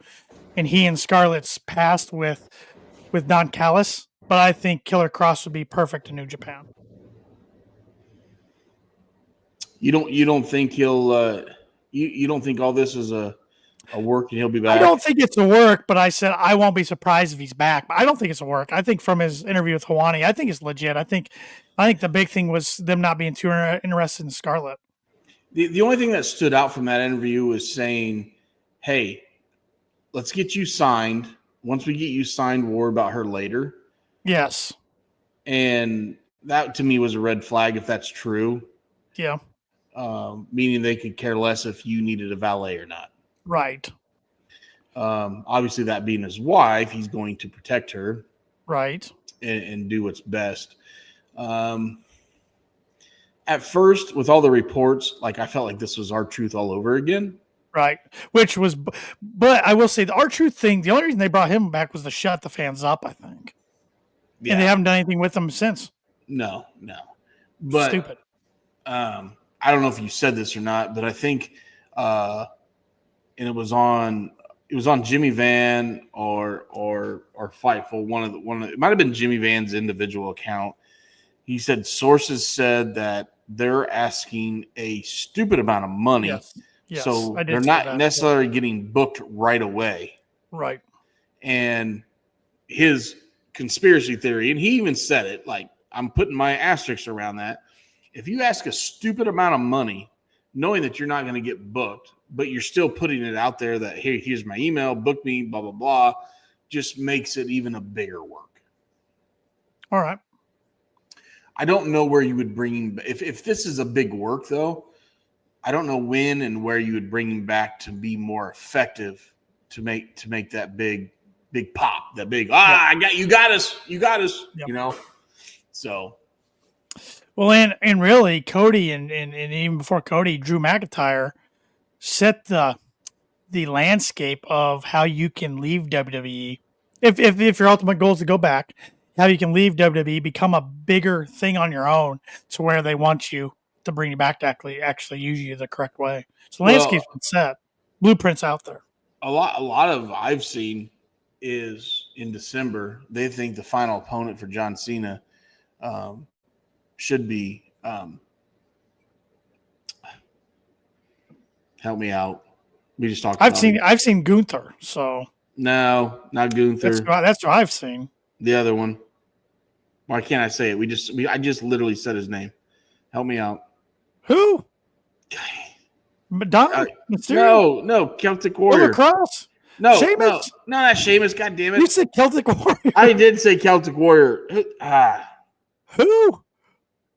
and he and Scarlett's past with Don Callis, but I think Killer Cross would be perfect in New Japan. You don't think he'll you don't think all this is a work and he'll be back? I don't think it's a work, but I said I won't be surprised if he's back. But I don't think it's a work. I think from his interview with Helwani, I think it's legit. I think the big thing was them not being too interested in Scarlett. The only thing that stood out from that interview was saying, hey, let's get you signed. Once we get you signed, we'll worry about her later. Yes. And that to me was a red flag if that's true. Yeah. Meaning they could care less if you needed a valet or not. Right. Obviously, that being his wife, he's going to protect her. Right. And do what's best. At first, with all the reports, I felt like this was R-Truth all over again. Right. Which was, but I will say the R-Truth thing, the only reason they brought him back was to shut the fans up, I think. Yeah. And they haven't done anything with them since. No. But stupid. I don't know if you said this or not, but I think, and it was on Jimmy Van or Fightful. It might have been Jimmy Van's individual account. He said sources said that they're asking a stupid amount of money. Yes, so they're not necessarily getting booked right away. Right. And his conspiracy theory, and he even said it, I'm putting my asterisks around that. If you ask a stupid amount of money, knowing that you're not going to get booked, but you're still putting it out there that, hey, here's my email, book me, blah, blah, blah, just makes it even a bigger work. All right. I don't know where you would bring him. If this is a big work, though, I don't know when and where you would bring him back to be more effective to make that big pop, that big, you got us, yep. So. Well, and really, Cody and even before Cody, Drew McIntyre set the landscape of how you can leave WWE. If your ultimate goal is to go back, how you can leave WWE, become a bigger thing on your own to where they want you to bring you back to actually use you the correct way. So the landscape's been set. Blueprints out there. A lot of I've seen is in December, they think the final opponent for John Cena should be help me out. We just talked I've seen Gunther, so no, not Gunther. That's what I've seen. The other one. Why can't I say it? I just literally said his name. Help me out. Who? Madonna? No, Celtic Warrior. Cross? No, Sheamus? No, not Sheamus. God damn it! You said Celtic Warrior. I did say Celtic Warrior. Who?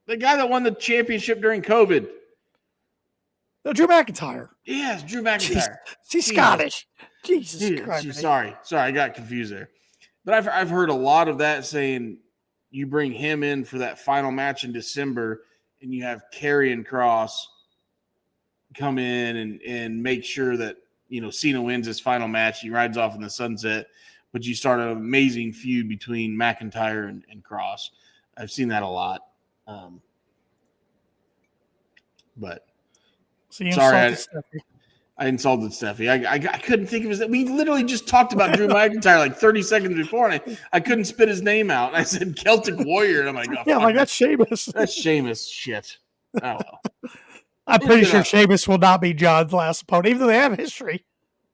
The guy that won the championship during COVID. No, Drew McIntyre. Yes, Drew McIntyre. She's Scottish. Jesus Christ. Sorry, I got confused there. But I've heard a lot of that saying you bring him in for that final match in December, and you have Karrion Kross come in and make sure that Cena wins his final match. He rides off in the sunset, but you start an amazing feud between McIntyre and Kross. I've seen that a lot. But so sorry, I insulted Steffi. I couldn't think of his name. We literally just talked about Drew McIntyre like 30 seconds before, and I couldn't spit his name out. I said Celtic Warrior, and I'm like, that's Sheamus. That's Sheamus. Shit. Oh, well. I'm pretty sure Sheamus will not be John's last opponent, even though they have history.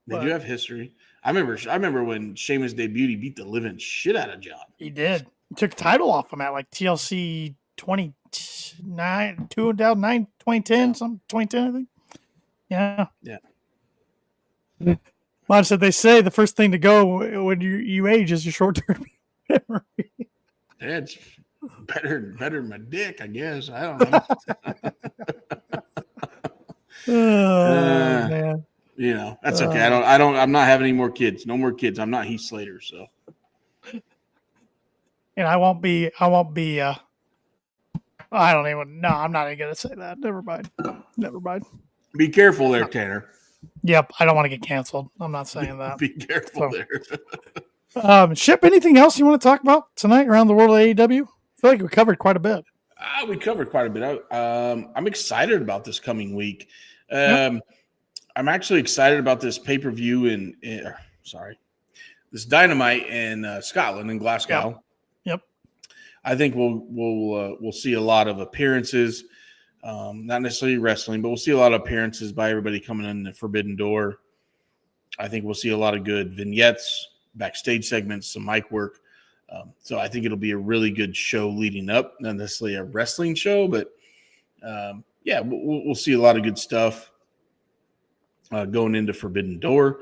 They do have history. I remember when Sheamus debuted, he beat the living shit out of John. He did. He took the title off him at like TLC 2010, something 2010, I think. Yeah. Yeah. Well, said they say the first thing to go when you age is your short-term memory. That's better than my dick, I guess. I don't know. Man. That's okay. I'm not having any more kids. No more kids. I'm not Heath Slater, so. And I won't be I don't even. No, I'm not even gonna say that. Never mind. Be careful there, Tanner. Yep, I don't want to get canceled. I'm not saying that. Be careful there. Shep, anything else you want to talk about tonight around the world of AEW? I feel like we covered quite a bit. We covered quite a bit. I'm excited about this coming week. I'm actually excited about this pay-per-view this Dynamite in Scotland, in Glasgow. Yep. I think we'll see a lot of appearances, not necessarily wrestling, but we'll see a lot of appearances by everybody coming in the Forbidden Door. I think we'll see a lot of good vignettes, backstage segments, some mic work. So I think it'll be a really good show leading up, not necessarily a wrestling show, but we'll see a lot of good stuff going into Forbidden Door.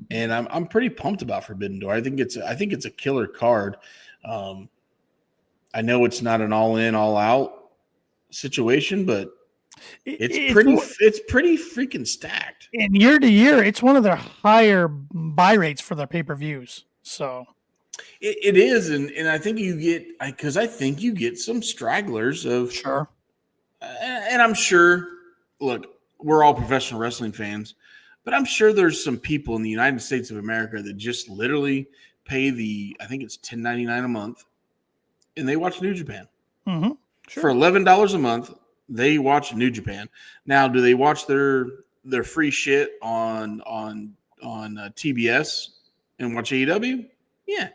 And I'm pretty pumped about Forbidden Door. I think it's a killer card. I know it's not an all in, all out situation, but it's pretty freaking stacked. And year to year, it's one of their higher buy rates for their pay-per-views. So it is, and I think you get some stragglers of sure. And I'm sure, look, we're all professional wrestling fans, but I'm sure there's some people in the United States of America that just literally pay I think it's $10.99 a month, and they watch New Japan. Mm-hmm. Sure. For $11 a month, they watch New Japan. Now, do they watch their free shit on TBS and watch AEW? Yeah.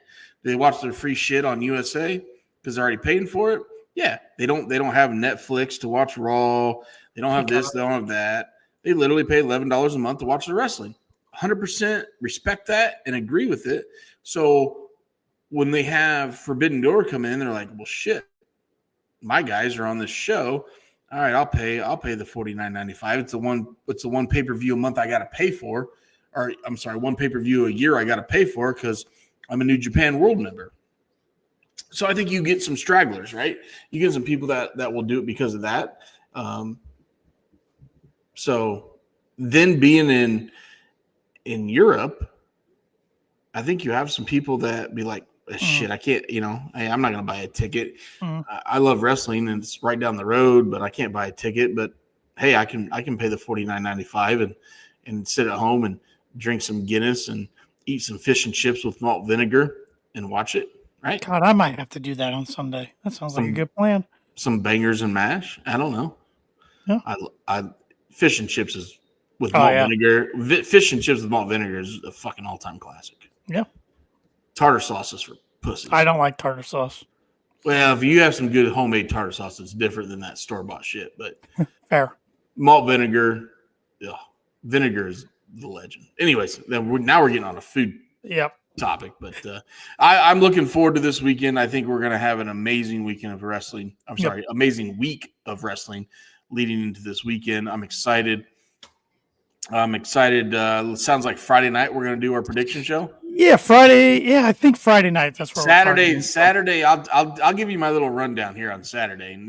Do they watch their free shit on USA because they're already paying for it? Yeah. They don't have Netflix to watch Raw. They don't have this. They don't have that. They literally pay $11 a month to watch the wrestling. 100% respect that and agree with it. So when they have Forbidden Door come in, they're like, well, shit, my guys are on this show. All right, I'll pay the $49.95. It's the one pay-per-view a month I got to pay for. Or I'm sorry, one pay-per-view a year I got to pay for because I'm a New Japan World member. So I think you get some stragglers, right? You get some people that will do it because of that. So then being in Europe, I think you have some people that be like, shit, I can't, I'm not going to buy a ticket. I love wrestling and it's right down the road, but I can't buy a ticket. But hey, I can pay the $49.95 and sit at home and drink some Guinness and eat some fish and chips with malt vinegar and watch it. Right. God, I might have to do that on Sunday. That sounds like a good plan. Some bangers and mash. I don't know. Yeah. I fish and chips is with malt vinegar. Fish and chips with malt vinegar is a fucking all-time classic. Yeah. Tartar sauce is for pussies. I don't like tartar sauce. Well, if you have some good homemade tartar sauce, it's different than that store-bought shit. But fair. Malt vinegar, vinegar is the legend. Anyways, now we're getting on a food topic. But I'm looking forward to this weekend. I think we're going to have an amazing weekend of wrestling. Amazing week of wrestling leading into this weekend. I'm excited. It sounds like Friday night we're going to do our prediction show. Yeah, Friday. Yeah, I think Friday night. That's where Saturday. I'll give you my little rundown here on Saturday, and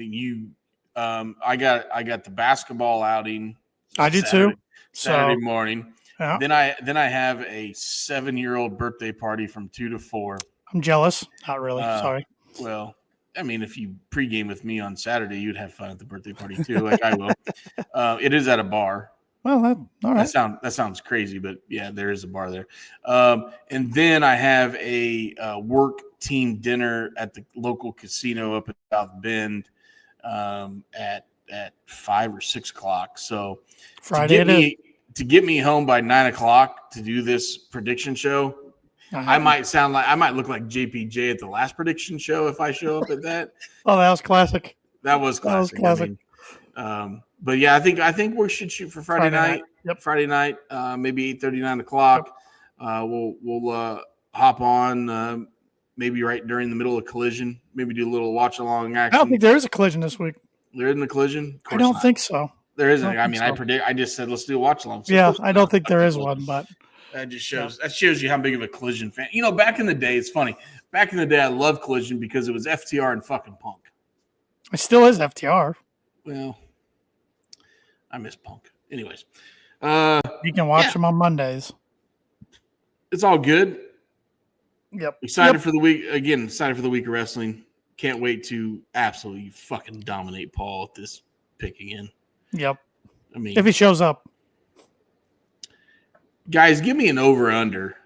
I got the basketball outing. I do too. Saturday morning. Yeah. Then I have a 7-year-old birthday party from 2 to 4. I'm jealous. Not really. Sorry. Well, I mean, if you pregame with me on Saturday, you'd have fun at the birthday party too, like I will. It is at a bar. Well, all right. That sounds crazy, but yeah, there is a bar there. And then I have a work team dinner at the local casino up in South Bend at 5 or 6 o'clock. So Friday to get me home by 9 o'clock to do this prediction show, I might look like JPJ at the last prediction show if I show up at that. Oh, that was classic. That was classic. I mean, but yeah, I think we should shoot for Friday night. Yep. Friday night, maybe 8:30, 9 o'clock. Yep. We'll hop on maybe right during the middle of Collision. Maybe do a little watch along action. I don't think there is a Collision this week. There isn't a Collision. I don't think so. There isn't. I mean, I just said let's do a watch along. So yeah, I don't think there is one, but that just shows you how big of a Collision fan. You know, back in the day, it's funny. Back in the day, I loved Collision because it was FTR and fucking Punk. It still is FTR. Well, I miss Punk. Anyways, you can watch them on Mondays. It's all good. Yep. Excited for the week again. Excited for the week of wrestling. Can't wait to absolutely fucking dominate Paul at this pick again. Yep. I mean, if he shows up, guys, give me an over/under.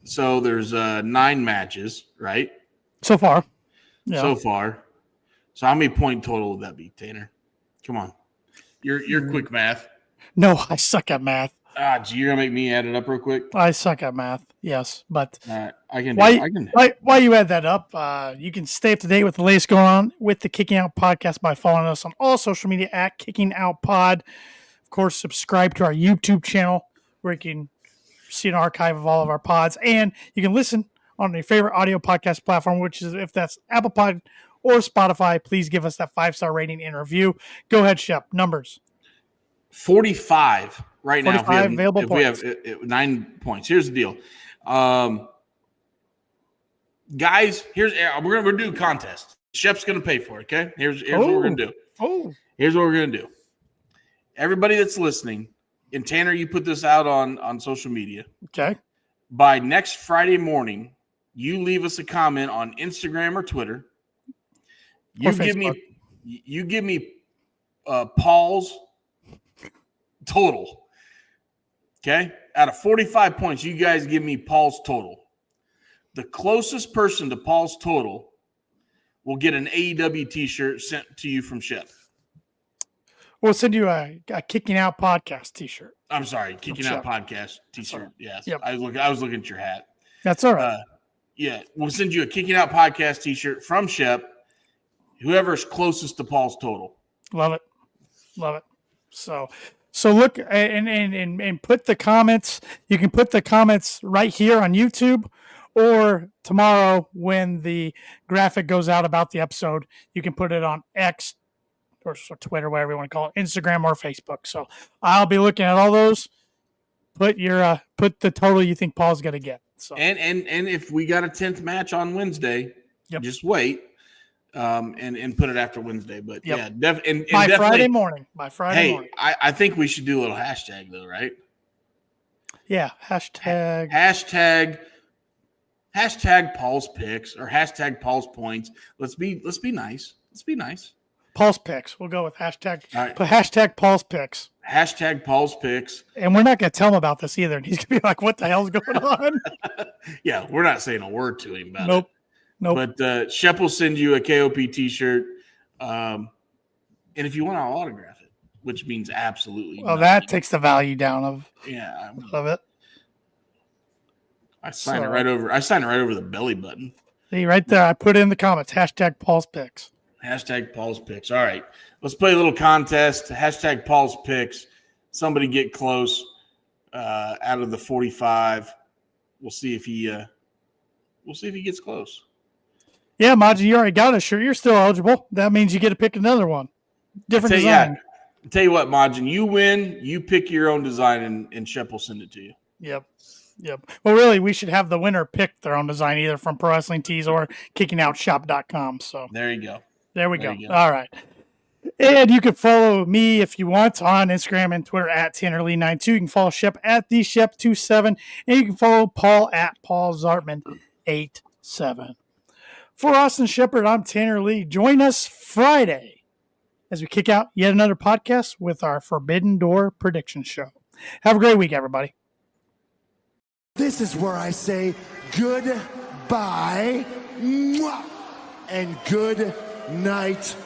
So there's 9 matches, right? So far. Yeah. So far. So how many point total would that be, Tanner? Come on. You're quick math. No, I suck at math. You're gonna make me add it up real quick. I suck at math. Yes, but I can. While you add that up, you can stay up to date with the latest going on with the Kicking Out podcast by following us on all social media at Kicking Out Pod. Of course, subscribe to our YouTube channel where you can see an archive of all of our pods, and you can listen on your favorite audio podcast platform, which is if that's Apple Pod or Spotify. Please give us that 5-star rating and review. Go ahead, Shep. Numbers. 45 right 45 now. Available points. We have 9 points. Here's the deal, guys. We're gonna do a contest. Shep's gonna pay for it. Okay. Here's what we're gonna do. Here's what we're gonna do. Everybody that's listening, and Tanner, you put this out on social media. Okay. By next Friday morning, you leave us a comment on Instagram or Twitter. You give me Paul's total. Okay? Out of 45 points, you guys give me Paul's total. The closest person to Paul's total will get an AEW t-shirt sent to you from Shep. We'll send you a Kicking Out podcast t-shirt. I'm sorry, Kicking Out podcast t-shirt. Yes. Yep. I was looking at your hat. That's all right. Yeah, we'll send you a Kicking Out podcast t-shirt from Shep. Whoever's closest to Paul's total. Love it. So look and put the comments. You can put the comments right here on YouTube, or tomorrow when the graphic goes out about the episode, you can put it on X or Twitter, whatever you want to call it, Instagram or Facebook. So I'll be looking at all those. Put the total you think Paul's going to get. So and if we got a 10th match on Wednesday, just wait. And put it after Wednesday, but yeah, by Friday morning. I think we should do a little hashtag though, right? Yeah, hashtag Paul's picks or hashtag Paul's points. Let's be nice. Paul's picks. We'll go with hashtag. All right. Put hashtag Paul's picks. Hashtag Paul's picks. And we're not going to tell him about this either. And he's going to be like, "What the hell's going on?" Yeah, we're not saying a word to him about it. Nope. But Shep will send you a KOP t-shirt. And if you want, I'll autograph it, which means absolutely well, nothing. that takes the value down of love it. I sign it right over the belly button. See, right there. I put in the comments, hashtag Paul's picks. Hashtag Paul's picks. All right. Let's play a little contest. Hashtag Paul's picks. Somebody get close out of the 45. We'll see if he gets close. Yeah, Maji, you already got a shirt. You're still eligible. That means you get to pick another one. Different design. I'll tell you what, Majin, you win. You pick your own design, and Shep will send it to you. Yep. Well, really, we should have the winner pick their own design, either from Pro Wrestling Tees or KickingOutShop.com. So there you go. There we go. All right. And you can follow me if you want on Instagram and Twitter at TannerLee92. You can follow Shep at TheShep27. And you can follow Paul at PaulZartman87. For Austin Shepard, I'm Tanner Lee. Join us Friday as we kick out yet another podcast with our Forbidden Door prediction show. Have a great week, everybody. This is where I say goodbye and good night.